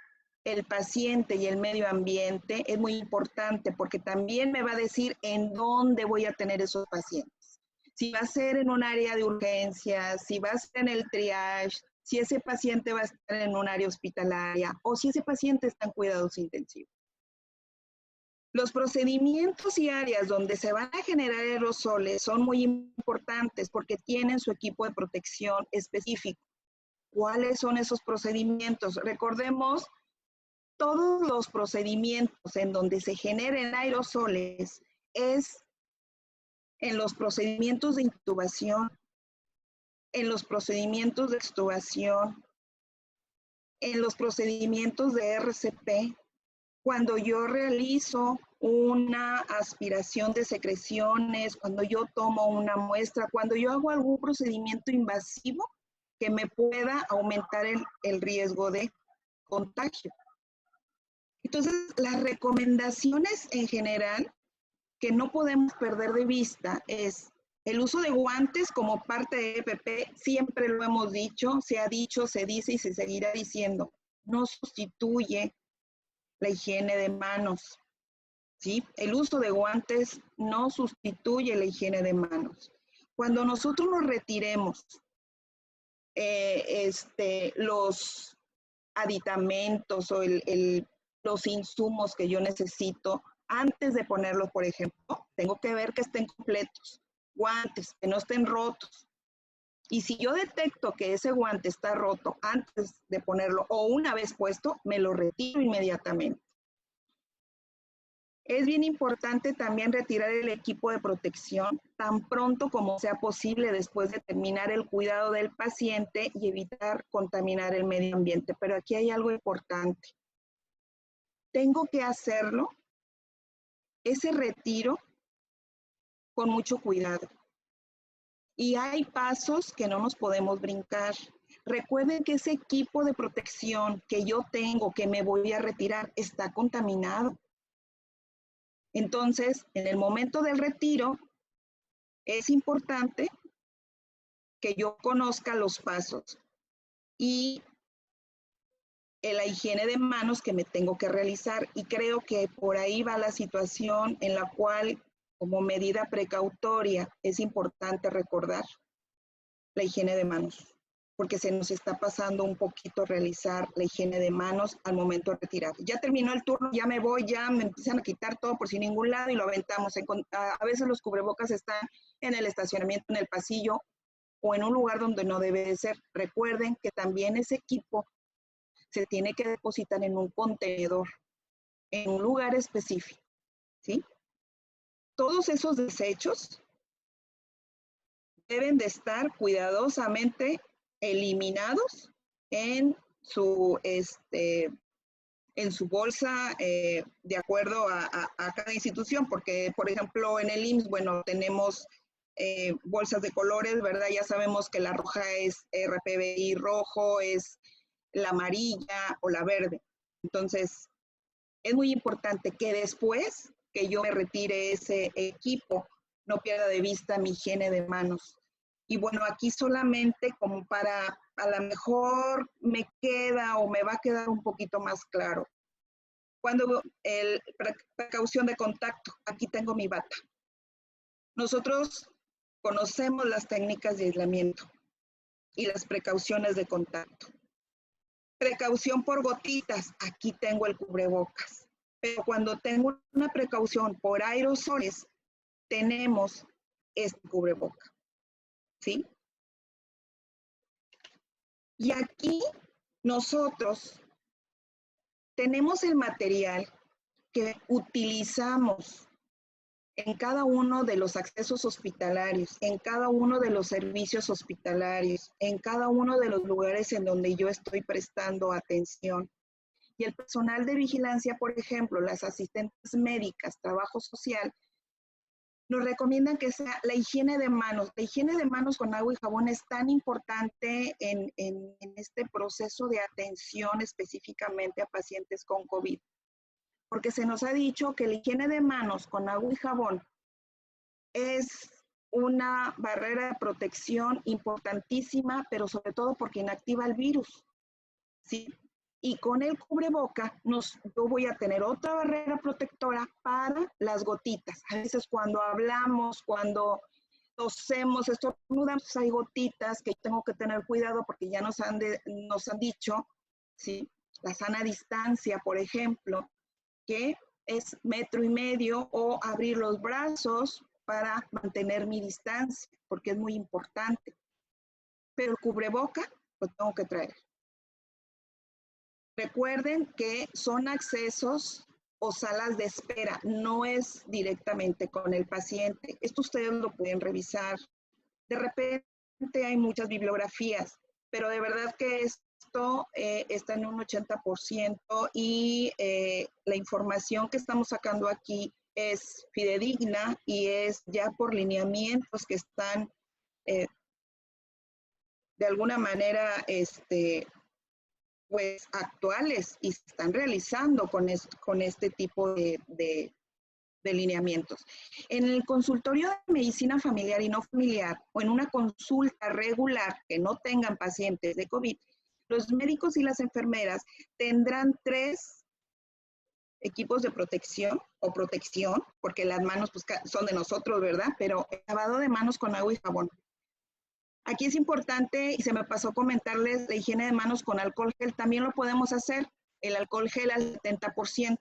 el paciente y el medio ambiente es muy importante porque también me va a decir en dónde voy a tener esos pacientes. Si va a ser en un área de urgencias, si va a ser en el triage, si ese paciente va a estar en un área hospitalaria o si ese paciente está en cuidados intensivos. Los procedimientos y áreas donde se van a generar aerosoles son muy importantes porque tienen su equipo de protección específico. ¿Cuáles son esos procedimientos? Recordemos, todos los procedimientos en donde se generen aerosoles es en los procedimientos de intubación, en los procedimientos de extubación, en los procedimientos de RCP, cuando yo realizo una aspiración de secreciones, cuando yo tomo una muestra, cuando yo hago algún procedimiento invasivo que me pueda aumentar el riesgo de contagio. Entonces, las recomendaciones en general que no podemos perder de vista es el uso de guantes como parte de EPP, siempre lo hemos dicho, se ha dicho, se dice y se seguirá diciendo, no sustituye la higiene de manos, ¿sí? El uso de guantes no sustituye la higiene de manos. Cuando nosotros nos retiremos los aditamentos o los insumos que yo necesito, antes de ponerlos, por ejemplo, tengo que ver que estén completos, guantes, que no estén rotos. Y si yo detecto que ese guante está roto antes de ponerlo o una vez puesto, me lo retiro inmediatamente. Es bien importante también retirar el equipo de protección tan pronto como sea posible después de terminar el cuidado del paciente y evitar contaminar el medio ambiente. Pero aquí hay algo importante. Tengo que hacerlo, ese retiro, con mucho cuidado. Y hay pasos que no nos podemos brincar. Recuerden que ese equipo de protección que yo tengo, que me voy a retirar, está contaminado. Entonces, en el momento del retiro, es importante que yo conozca los pasos y la higiene de manos que me tengo que realizar. Y creo que por ahí va la situación en la cual, como medida precautoria, es importante recordar la higiene de manos, porque se nos está pasando un poquito realizar la higiene de manos al momento de retirar. Ya terminó el turno, ya me voy, ya me empiezan a quitar todo por sin ningún lado y lo aventamos. A veces los cubrebocas están en el estacionamiento, en el pasillo o en un lugar donde no debe de ser. Recuerden que también ese equipo se tiene que depositar en un contenedor, en un lugar específico, ¿sí? Todos esos desechos deben de estar cuidadosamente eliminados en su, en su bolsa de acuerdo a cada institución, porque, por ejemplo, en el IMSS, bueno, tenemos bolsas de colores, ¿verdad? Ya sabemos que la roja es RPBI rojo, es la amarilla o la verde. Entonces, es muy importante que después que yo me retire ese equipo, no pierda de vista mi higiene de manos. Y bueno, aquí solamente como para, a lo mejor me queda o me va a quedar un poquito más claro. Cuando precaución de contacto, aquí tengo mi bata. Nosotros conocemos las técnicas de aislamiento y las precauciones de contacto. Precaución por gotitas, aquí tengo el cubrebocas. Pero cuando tengo una precaución por aerosoles, tenemos este cubreboca, ¿sí? Y aquí nosotros tenemos el material que utilizamos en cada uno de los accesos hospitalarios, en cada uno de los servicios hospitalarios, en cada uno de los lugares en donde yo estoy prestando atención. Y el personal de vigilancia, por ejemplo, las asistentes médicas, trabajo social, nos recomiendan que sea la higiene de manos. La higiene de manos con agua y jabón es tan importante en este proceso de atención específicamente a pacientes con COVID, porque se nos ha dicho que la higiene de manos con agua y jabón es una barrera de protección importantísima, pero sobre todo porque inactiva el virus, ¿sí? Y con el cubreboca yo voy a tener otra barrera protectora para las gotitas. A veces cuando hablamos, cuando tosemos, estornudamos, pues hay gotitas que tengo que tener cuidado porque ya nos han dicho, ¿sí? La sana distancia, por ejemplo, que es 1,5 metros o abrir los brazos para mantener mi distancia, porque es muy importante. Pero el cubreboca lo tengo que traer. Recuerden que son accesos o salas de espera, no es directamente con el paciente. Esto ustedes lo pueden revisar. De repente hay muchas bibliografías, pero de verdad que esto está en un 80% y la información que estamos sacando aquí es fidedigna y es ya por lineamientos que están de alguna manera pues actuales y se están realizando con este tipo de lineamientos. En el consultorio de medicina familiar y no familiar o en una consulta regular que no tengan pacientes de COVID, los médicos y las enfermeras tendrán 3 equipos de protección o protección, porque las manos pues, son de nosotros, ¿verdad? Pero el lavado de manos con agua y jabón. Aquí es importante, y se me pasó comentarles, la higiene de manos con alcohol gel, también lo podemos hacer, el alcohol gel al 70%.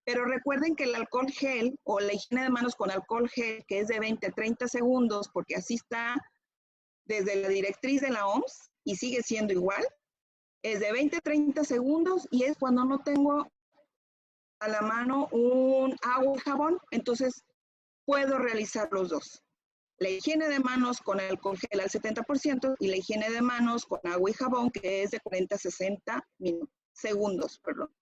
Pero recuerden que el alcohol gel o la higiene de manos con alcohol gel, que es de 20 a 30 segundos, porque así está desde la directriz de la OMS y sigue siendo igual, es de 20 a 30 segundos y es cuando no tengo a la mano un agua y jabón, entonces puedo realizar los dos. La higiene de manos con alcohol gel al 70% y la higiene de manos con agua y jabón, que es de 40 a 60 segundos. Perdón.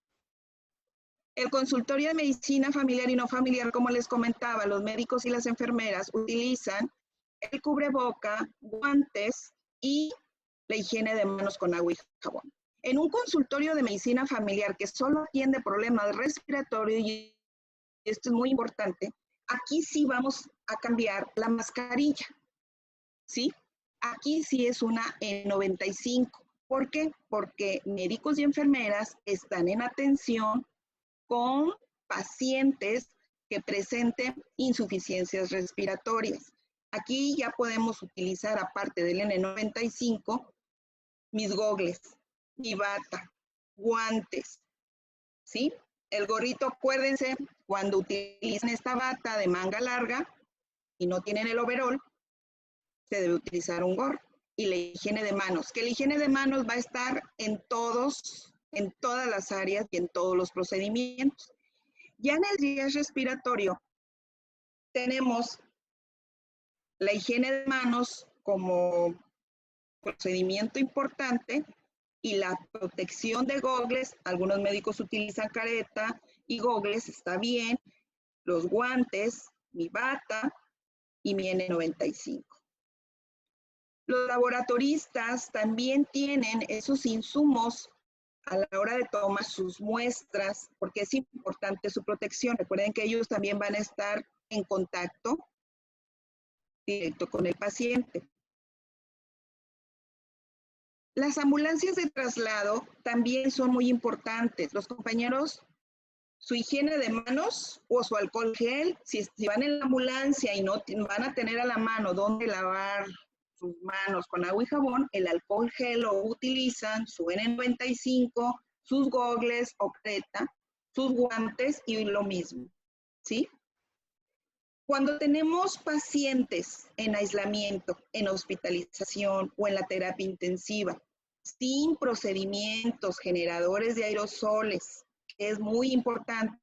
El consultorio de medicina familiar y no familiar, como les comentaba, los médicos y las enfermeras utilizan el cubreboca, guantes y la higiene de manos con agua y jabón. En un consultorio de medicina familiar que solo atiende problemas respiratorios, y esto es muy importante, aquí sí vamos a cambiar la mascarilla, ¿sí? Aquí sí es una N95. ¿Por qué? Porque médicos y enfermeras están en atención con pacientes que presenten insuficiencias respiratorias. Aquí ya podemos utilizar, aparte del N95, mis gogles, mi bata, guantes, ¿sí? El gorrito, acuérdense, cuando utilizan esta bata de manga larga y no tienen el overol, se debe utilizar un gorro. Y la higiene de manos, que la higiene de manos va a estar en todas las áreas y en todos los procedimientos. Ya en el riesgo respiratorio tenemos la higiene de manos como procedimiento importante y la protección de gogles. Algunos médicos utilizan careta y gogles, está bien. Los guantes, mi bata y mi N95. Los laboratoristas también tienen esos insumos a la hora de tomar sus muestras, porque es importante su protección. Recuerden que ellos también van a estar en contacto directo con el paciente. Las ambulancias de traslado también son muy importantes. Los compañeros, su higiene de manos o su alcohol gel, si van en la ambulancia y no van a tener a la mano donde lavar sus manos con agua y jabón, el alcohol gel lo utilizan, su N95, sus gogles o careta, sus guantes y lo mismo, ¿sí? Cuando tenemos pacientes en aislamiento, en hospitalización o en la terapia intensiva, sin procedimientos generadores de aerosoles, que es muy importante,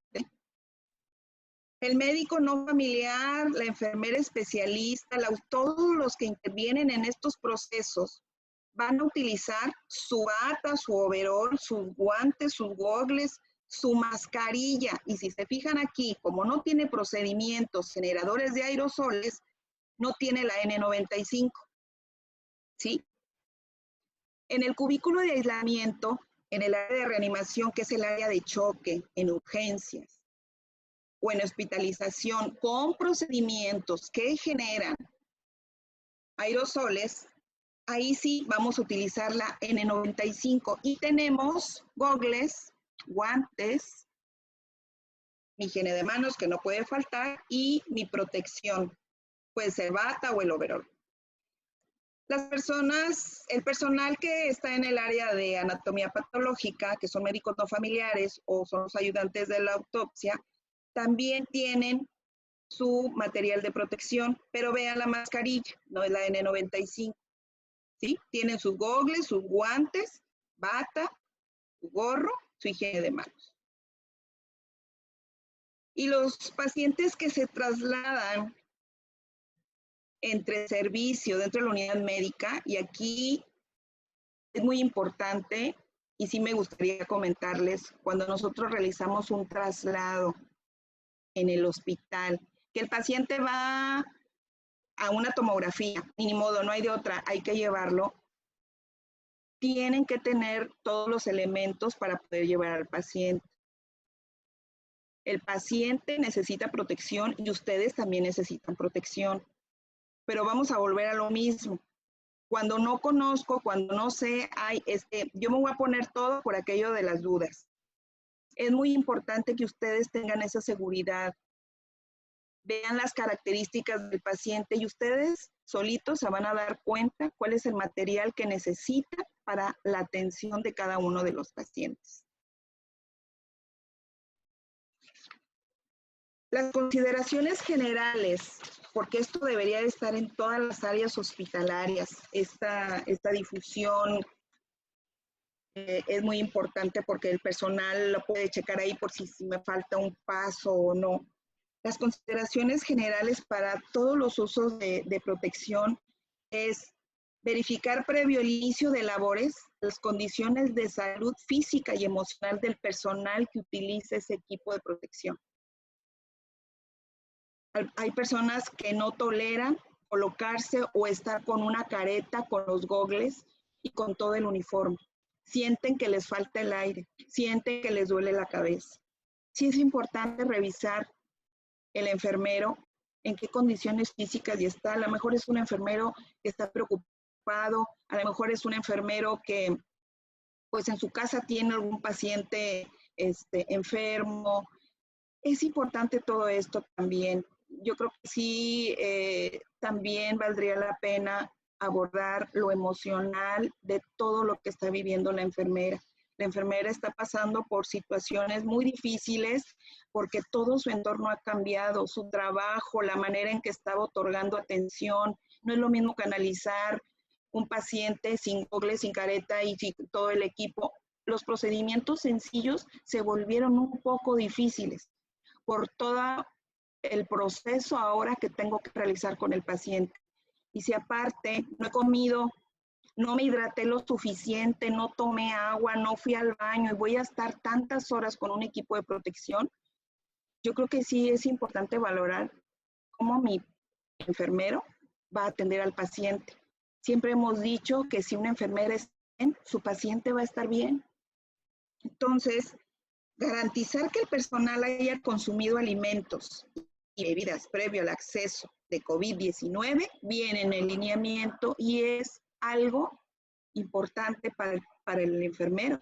el médico no familiar, la enfermera especialista, todos los que intervienen en estos procesos van a utilizar su bata, su overol, sus guantes, sus gogles, su mascarilla. Y si se fijan aquí, como no tiene procedimientos generadores de aerosoles, no tiene la N95, ¿sí? En el cubículo de aislamiento, en el área de reanimación, que es el área de choque, en urgencias o en hospitalización, con procedimientos que generan aerosoles, ahí sí vamos a utilizar la N95 y tenemos gogles, guantes, mi higiene de manos que no puede faltar y mi protección, puede ser bata o el overol. Las personas, el personal que está en el área de anatomía patológica, que son médicos no familiares o son los ayudantes de la autopsia, también tienen su material de protección, pero vean la mascarilla, no es la N95, ¿sí? Tienen sus gogles, sus guantes, bata, su gorro, su higiene de manos. Y los pacientes que se trasladan entre servicio dentro de la unidad médica, y aquí es muy importante, y sí me gustaría comentarles, cuando nosotros realizamos un traslado en el hospital, que el paciente va a una tomografía, ni modo, no hay de otra, hay que llevarlo, tienen que tener todos los elementos para poder llevar al paciente. El paciente necesita protección y ustedes también necesitan protección. Pero vamos a volver a lo mismo. Cuando no conozco, cuando no sé, yo me voy a poner todo por aquello de las dudas. Es muy importante que ustedes tengan esa seguridad. Vean las características del paciente y ustedes solitos se van a dar cuenta cuál es el material que necesitan para la atención de cada uno de los pacientes. Las consideraciones generales, porque esto debería de estar en todas las áreas hospitalarias, esta difusión es muy importante porque el personal lo puede checar ahí por si me falta un paso o no. Las consideraciones generales para todos los usos de protección es verificar previo el inicio de labores las condiciones de salud física y emocional del personal que utilice ese equipo de protección. Hay personas que no toleran colocarse o estar con una careta, con los gogles y con todo el uniforme. Sienten que les falta el aire, sienten que les duele la cabeza. Sí es importante revisar el enfermero en qué condiciones físicas ya está. A lo mejor es un enfermero que está preocupado, a lo mejor es un enfermero que pues en su casa tiene algún paciente enfermo. Es importante todo esto también. Yo creo que sí, también valdría la pena abordar lo emocional de todo lo que está viviendo la enfermera. La enfermera está pasando por situaciones muy difíciles porque todo su entorno ha cambiado, su trabajo, la manera en que estaba otorgando atención. No es lo mismo canalizar un paciente sin gogle, sin careta y sin todo el equipo. Los procedimientos sencillos se volvieron un poco difíciles por todo el proceso ahora que tengo que realizar con el paciente. Y si aparte no he comido, no me hidraté lo suficiente, no tomé agua, no fui al baño y voy a estar tantas horas con un equipo de protección, yo creo que sí es importante valorar cómo mi enfermero va a atender al paciente. Siempre hemos dicho que si una enfermera está bien, su paciente va a estar bien. Entonces, garantizar que el personal haya consumido alimentos y bebidas previo al acceso de COVID-19 viene en el lineamiento y es algo importante para el enfermero.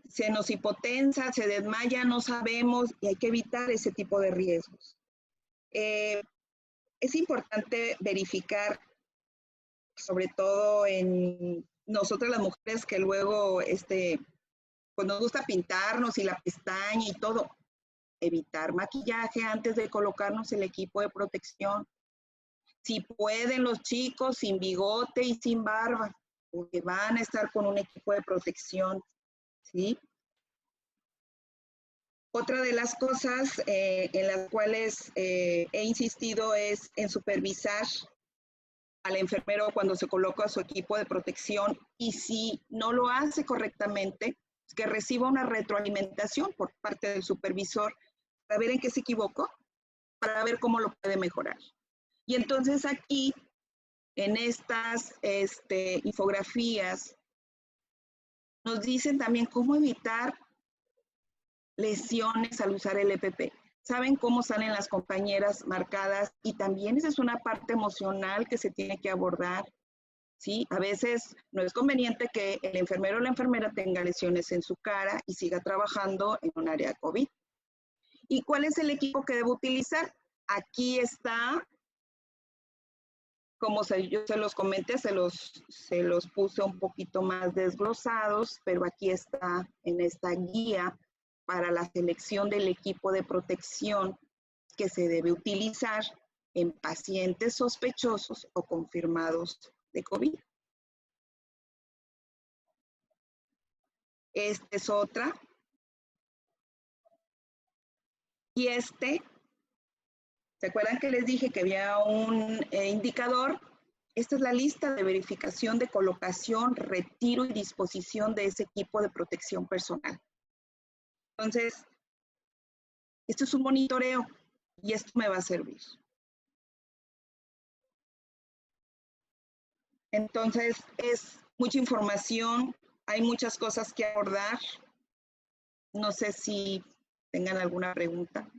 Se nos hipotensa, se desmaya, no sabemos y hay que evitar ese tipo de riesgos. Es importante verificar, sobre todo en nosotras las mujeres que luego pues nos gusta pintarnos y la pestaña y todo, evitar maquillaje antes de colocarnos el equipo de protección. Si pueden los chicos sin bigote y sin barba, porque van a estar con un equipo de protección, ¿sí? Otra de las cosas en las cuales he insistido es en supervisar al enfermero cuando se coloca su equipo de protección y si no lo hace correctamente, que reciba una retroalimentación por parte del supervisor para ver en qué se equivocó, para ver cómo lo puede mejorar. Y entonces aquí, en estas infografías, nos dicen también cómo evitar lesiones al usar el EPP. Saben cómo salen las compañeras marcadas y también esa es una parte emocional que se tiene que abordar. ¿Sí? A veces no es conveniente que el enfermero o la enfermera tenga lesiones en su cara y siga trabajando en un área COVID. ¿Y cuál es el equipo que debe utilizar? Aquí está, como yo se los comenté, se los puse un poquito más desglosados, pero aquí está en esta guía para la selección del equipo de protección que se debe utilizar en pacientes sospechosos o confirmados de COVID. Esta es otra. Y ¿se acuerdan que les dije que había un indicador? Esta es la lista de verificación de colocación, retiro y disposición de ese equipo de protección personal. Entonces, esto es un monitoreo y esto me va a servir. Entonces, es mucha información, hay muchas cosas que abordar. No sé si tengan alguna pregunta.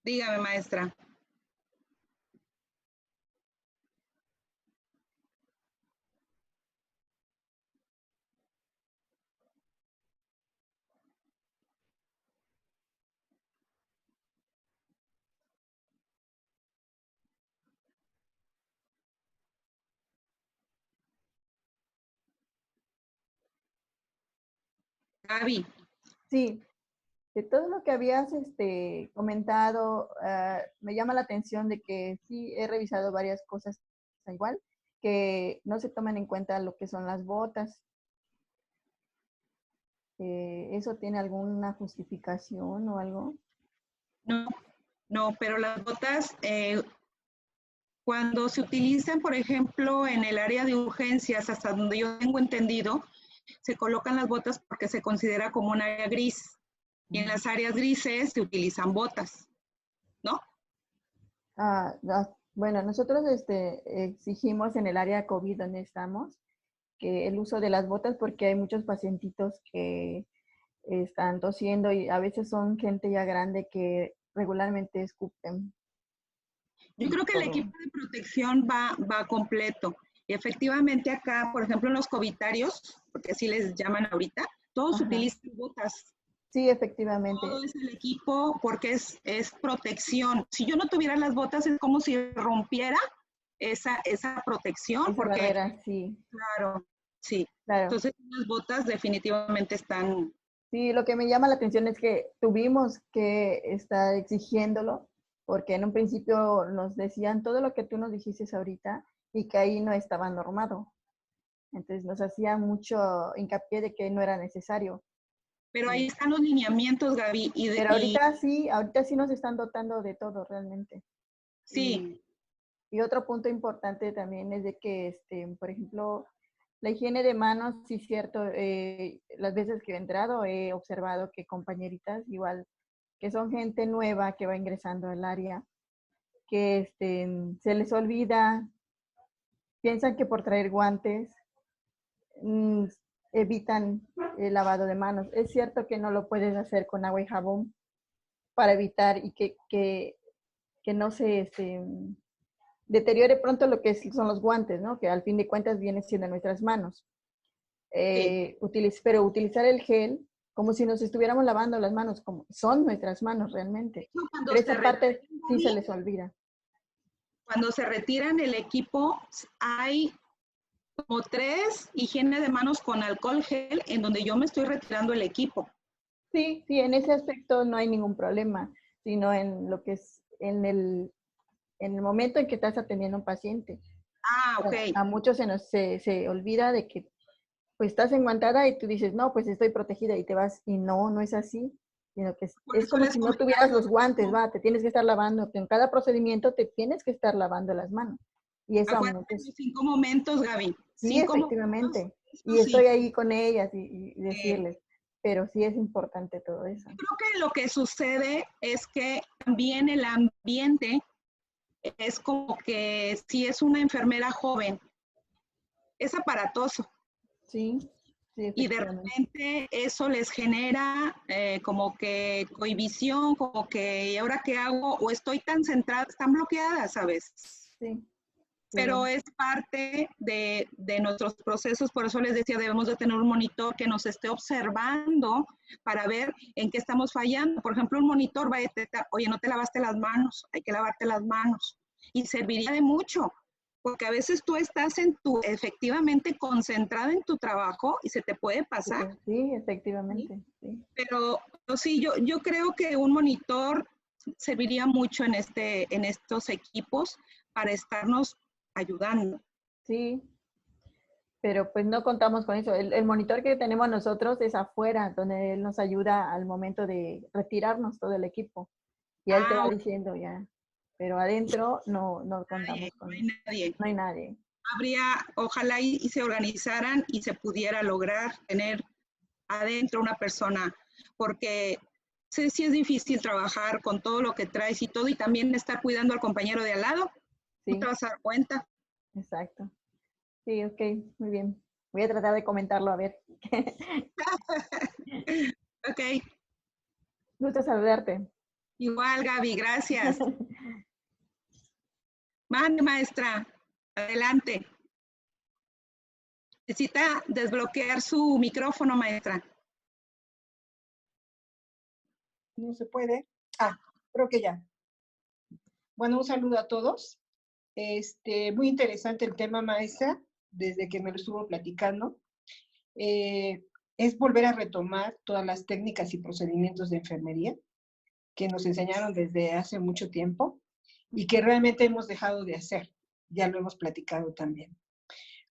Dígame, maestra. Gaby. Sí, de todo lo que habías comentado, me llama la atención de que sí he revisado varias cosas igual, que no se toman en cuenta lo que son las botas. ¿Eso tiene alguna justificación o algo? No, no, pero las botas, cuando se utilizan, por ejemplo, en el área de urgencias, hasta donde yo tengo entendido, se colocan las botas porque se considera como un área gris. Y en las áreas grises se utilizan botas, ¿no? Bueno, nosotros exigimos en el área COVID donde estamos que el uso de las botas porque hay muchos pacientitos que están tosiendo y a veces son gente ya grande que regularmente escupen. Yo creo que el equipo de protección va completo. Y efectivamente acá, por ejemplo, en los covitarios, porque así les llaman ahorita, todos utilizan botas. Sí, efectivamente. Todo es el equipo porque es protección. Si yo no tuviera las botas es como si rompiera esa protección. Esa porque, barrera, sí. Claro, sí. Claro. Entonces las botas definitivamente están. Sí, lo que me llama la atención es que tuvimos que estar exigiéndolo porque en un principio nos decían todo lo que tú nos dijiste ahorita y que ahí no estaba normado. Entonces nos hacía mucho hincapié de que no era necesario. Pero ahí están los lineamientos, Gaby. Pero ahorita sí nos están dotando de todo realmente. Sí. Y otro punto importante también es de que, por ejemplo, la higiene de manos, sí es cierto, las veces que he entrado he observado que compañeritas igual, que son gente nueva que va ingresando al área, que se les olvida, piensan que por traer guantes evitan el lavado de manos. Es cierto que no lo puedes hacer con agua y jabón para evitar y que no se deteriore pronto lo que son los guantes, ¿no? Que al fin de cuentas viene siendo nuestras manos. Sí. Pero utilizar el gel como si nos estuviéramos lavando las manos, como son nuestras manos realmente. Pero esa parte sí se les olvida. Cuando se retiran el equipo, hay como 3 higiene de manos con alcohol gel en donde yo me estoy retirando el equipo. Sí, en ese aspecto no hay ningún problema, sino en lo que es en el momento en que estás atendiendo a un paciente. Ah, ok. A muchos se olvida de que pues estás enguantada y tú dices, no, pues estoy protegida y te vas, y no, no es así, sino que Por es eso como les si no comentaba. tuvieras los guantes, va, te tienes que estar lavando, que en cada procedimiento te tienes que estar lavando las manos. Y eso a Acuérdate muchos, los 5 momentos, Gaby. sí, 5 momentos, efectivamente, eso y sí. estoy ahí con ellas y Eh, decirles, pero sí es importante todo eso. Creo que lo que sucede es que también el ambiente es como que si es una enfermera joven, es aparatoso. Sí, sí, Y de efectivamente, repente eso les genera como que cohibición, como que, ¿y ahora qué hago? O estoy tan centrada, están bloqueadas a veces. sí, Pero sí, es parte de nuestros procesos, por eso les decía, debemos de tener un monitor que nos esté observando para ver en qué estamos fallando. Por ejemplo, un monitor va a detectar, oye, no te lavaste las manos, hay que lavarte las manos. Y serviría de mucho, porque a veces tú estás efectivamente concentrada en tu trabajo y se te puede pasar. sí, ¿Sí? efectivamente, sí. Pero sí, yo creo que un monitor serviría mucho en estos equipos para estarnos ayudando. Sí, pero pues no contamos con eso. El monitor que tenemos nosotros es afuera, donde él nos ayuda al momento de retirarnos todo el equipo. Y él te Ah, va diciendo ya. Pero adentro no, no contamos no con hay eso. nadie. No hay nadie. Ojalá y se organizaran y se pudiera lograr tener adentro una persona, porque sí, sí es difícil trabajar con todo lo que traes y todo, y también estar cuidando al compañero de al lado, no te Sí, vas a dar cuenta. exacto. Sí, ok, muy bien. Voy a tratar de comentarlo, a ver. Ok, Gusto saludarte. igual Gaby, gracias. Mande, maestra, adelante. Necesita desbloquear su micrófono, maestra. No se puede. Ah, creo que ya. Bueno, un saludo a todos. Muy interesante el tema, maestra, desde que me lo estuvo platicando. Es volver a retomar todas las técnicas y procedimientos de enfermería que nos enseñaron desde hace mucho tiempo y que realmente hemos dejado de hacer. Ya lo hemos platicado también.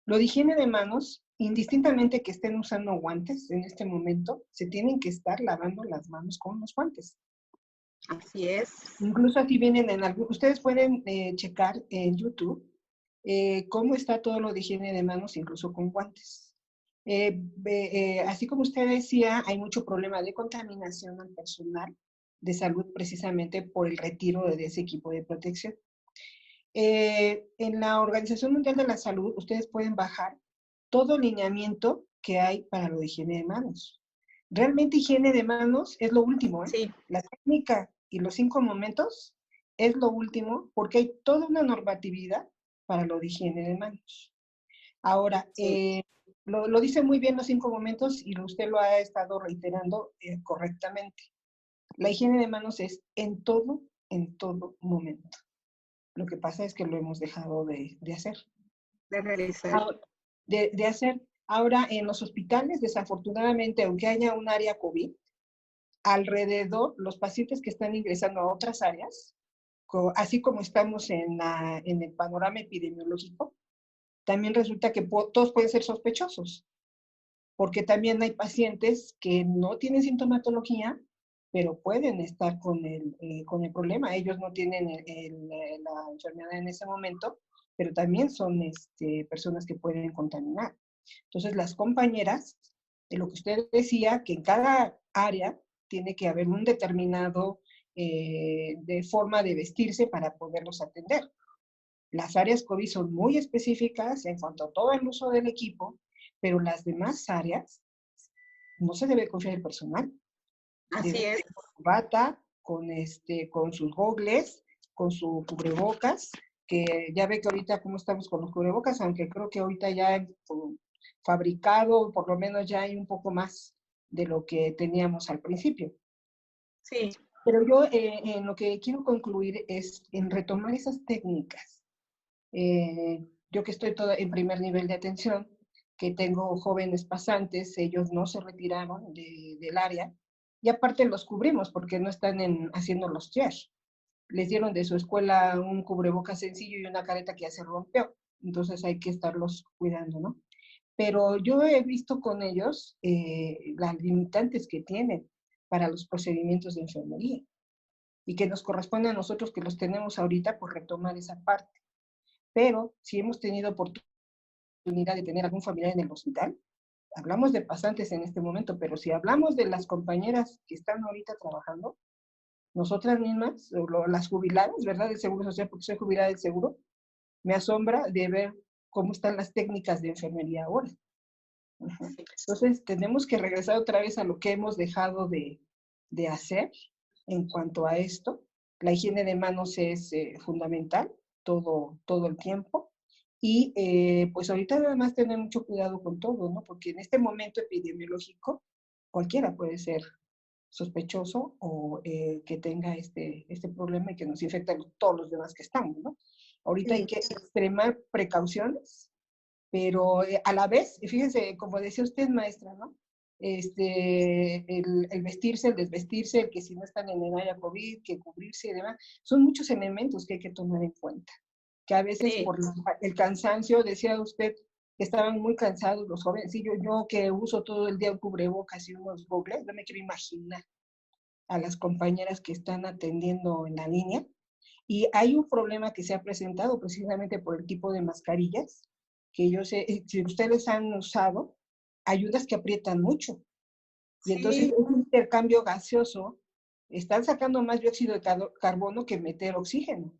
Lo de higiene de manos, indistintamente que estén usando guantes en este momento, se tienen que estar lavando las manos con los guantes. Así es. Incluso aquí vienen ustedes pueden checar en YouTube cómo está todo lo de higiene de manos, incluso con guantes. Así como usted decía, hay mucho problema de contaminación al personal de salud precisamente por el retiro de ese equipo de protección. En la Organización Mundial de la Salud, ustedes pueden bajar todo el lineamiento que hay para lo de higiene de manos. Realmente higiene de manos es lo último, ¿eh? Sí. La técnica y los 5 momentos es lo último porque hay toda una normatividad para lo de higiene de manos. Ahora, Sí. lo dice muy bien los 5 momentos y usted lo ha estado reiterando correctamente. La higiene de manos es en todo momento. Lo que pasa es que lo hemos dejado de hacer. De realizar. Ahora, de hacer. Ahora, en los hospitales, desafortunadamente, aunque haya un área COVID, alrededor, los pacientes que están ingresando a otras áreas, así como estamos en el panorama epidemiológico, también resulta que todos pueden ser sospechosos, porque también hay pacientes que no tienen sintomatología, pero pueden estar con el problema. Ellos no tienen la enfermedad en ese momento, pero también son personas que pueden contaminar. Entonces, las compañeras, de lo que usted decía, que en cada área tiene que haber un determinado de forma de vestirse para poderlos atender. Las áreas COVID son muy específicas en cuanto a todo el uso del equipo, pero las demás áreas no se debe confiar en el personal. Así Debe es. ir con su bata, con sus gogles, con su cubrebocas, que ya ve que ahorita cómo estamos con los cubrebocas, aunque creo que ahorita ya fabricado, por lo menos ya hay un poco más de lo que teníamos al principio. Sí. Pero yo en lo que quiero concluir es en retomar esas técnicas. Yo que estoy en primer nivel de atención, que tengo jóvenes pasantes, ellos no se retiraron del área, y aparte los cubrimos porque no están haciendo los triage. Les dieron de su escuela un cubrebocas sencillo y una careta que ya se rompió. entonces hay que estarlos cuidando, ¿no? Pero yo he visto con ellos las limitantes que tienen para los procedimientos de enfermería y que nos corresponde a nosotros que los tenemos ahorita por retomar esa parte. Pero si hemos tenido oportunidad de tener algún familiar en el hospital, hablamos de pasantes en este momento, pero si hablamos de las compañeras que están ahorita trabajando, nosotras mismas, las jubiladas, ¿verdad? Del Seguro Social, porque soy jubilada del Seguro, me asombra de ver cómo están las técnicas de enfermería ahora. Entonces, tenemos que regresar otra vez a lo que hemos dejado de hacer en cuanto a esto. La higiene de manos es fundamental todo el tiempo. Y pues ahorita nada más tener mucho cuidado con todo, ¿no? Porque en este momento epidemiológico, cualquiera puede ser sospechoso o que tenga este problema y que nos infecte a todos los demás que estamos, ¿no? Ahorita hay que extremar precauciones, pero a la vez, fíjense, como decía usted, maestra, ¿no? El vestirse, el desvestirse, el que si no están en el área COVID, que cubrirse y demás, son muchos elementos que hay que tomar en cuenta. Que a veces por el cansancio, decía usted, que estaban muy cansados los jóvenes. Sí, yo que uso todo el día un cubrebocas y unos gogles, no me quiero imaginar a las compañeras que están atendiendo en la línea. Y hay un problema que se ha presentado precisamente por el tipo de mascarillas, que yo sé, si ustedes han usado, ayudas que aprietan mucho. Y entonces un intercambio gaseoso, están sacando más dióxido de carbono que meter oxígeno.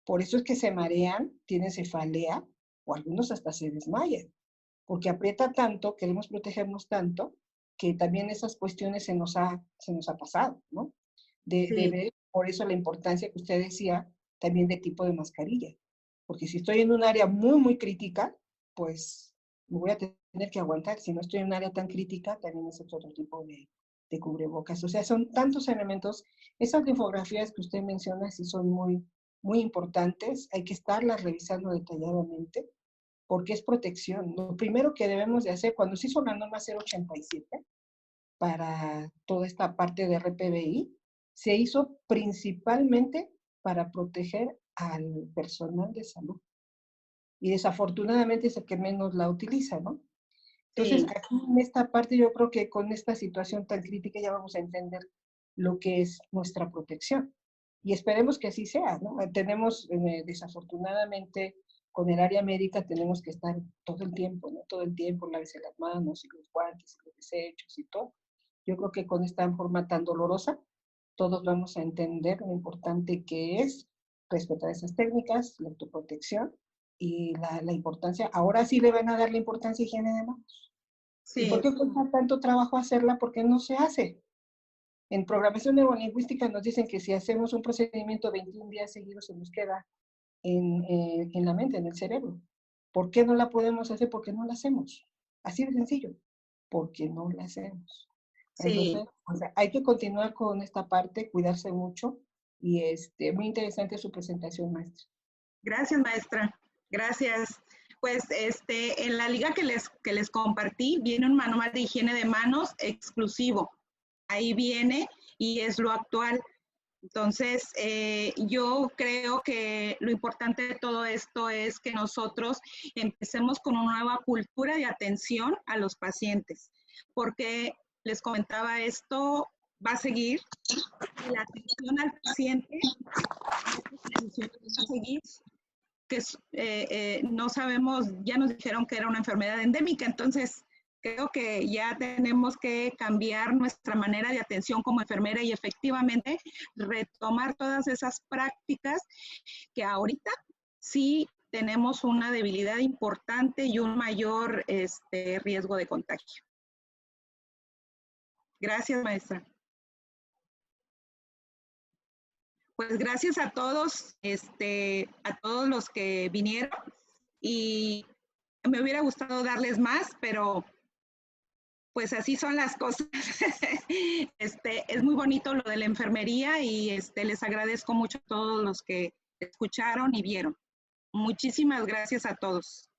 Por eso es que se marean, tienen cefalea, o algunos hasta se desmayan, porque aprieta tanto, queremos protegernos tanto, que también esas cuestiones se nos ha pasado, ¿no? De ver, por eso la importancia que usted decía, también de tipo de mascarilla. Porque si estoy en un área muy, muy crítica, pues me voy a tener que aguantar. Si no estoy en un área tan crítica, también es otro tipo de cubrebocas. O sea, son tantos elementos. Esas infografías que usted menciona sí son muy, muy importantes. Hay que estarlas revisando detalladamente porque es protección. Lo primero que debemos de hacer, cuando se hizo la norma 087 para toda esta parte de RPBI, se hizo principalmente para proteger al personal de salud. Y desafortunadamente es el que menos la utiliza, ¿no? Entonces, aquí en esta parte yo creo que con esta situación tan crítica ya vamos a entender lo que es nuestra protección. Y esperemos que así sea, ¿no? Tenemos, desafortunadamente, con el área médica tenemos que estar todo el tiempo, ¿no? Todo el tiempo, lávese las manos y los guantes y los desechos y todo. Yo creo que con esta forma tan dolorosa, todos vamos a entender lo importante que es respetar esas técnicas, la autoprotección y la importancia. Ahora sí le van a dar la importancia a higiene de manos. ¿Y por qué cuesta tanto trabajo hacerla? Porque no se hace. En programación neurolingüística nos dicen que si hacemos un procedimiento 21 días seguidos se nos queda en la mente, en el cerebro. ¿Por qué no la podemos hacer? Porque no la hacemos. Así de sencillo. Porque no la hacemos. Entonces, o sea, hay que continuar con esta parte, cuidarse mucho y muy interesante su presentación, maestra. Gracias, maestra. Gracias. Pues en la liga que les compartí viene un manual de higiene de manos exclusivo. Ahí viene y es lo actual. Entonces, yo creo que lo importante de todo esto es que nosotros empecemos con una nueva cultura de atención a los pacientes, porque les comentaba, esto va a seguir, la atención al paciente va a seguir, que no sabemos, ya nos dijeron que era una enfermedad endémica, entonces creo que ya tenemos que cambiar nuestra manera de atención como enfermera y efectivamente retomar todas esas prácticas que ahorita sí tenemos una debilidad importante y un mayor riesgo de contagio. Gracias, maestra. Pues gracias a todos los que vinieron y me hubiera gustado darles más, pero pues así son las cosas. Es muy bonito lo de la enfermería y les agradezco mucho a todos los que escucharon y vieron. Muchísimas gracias a todos.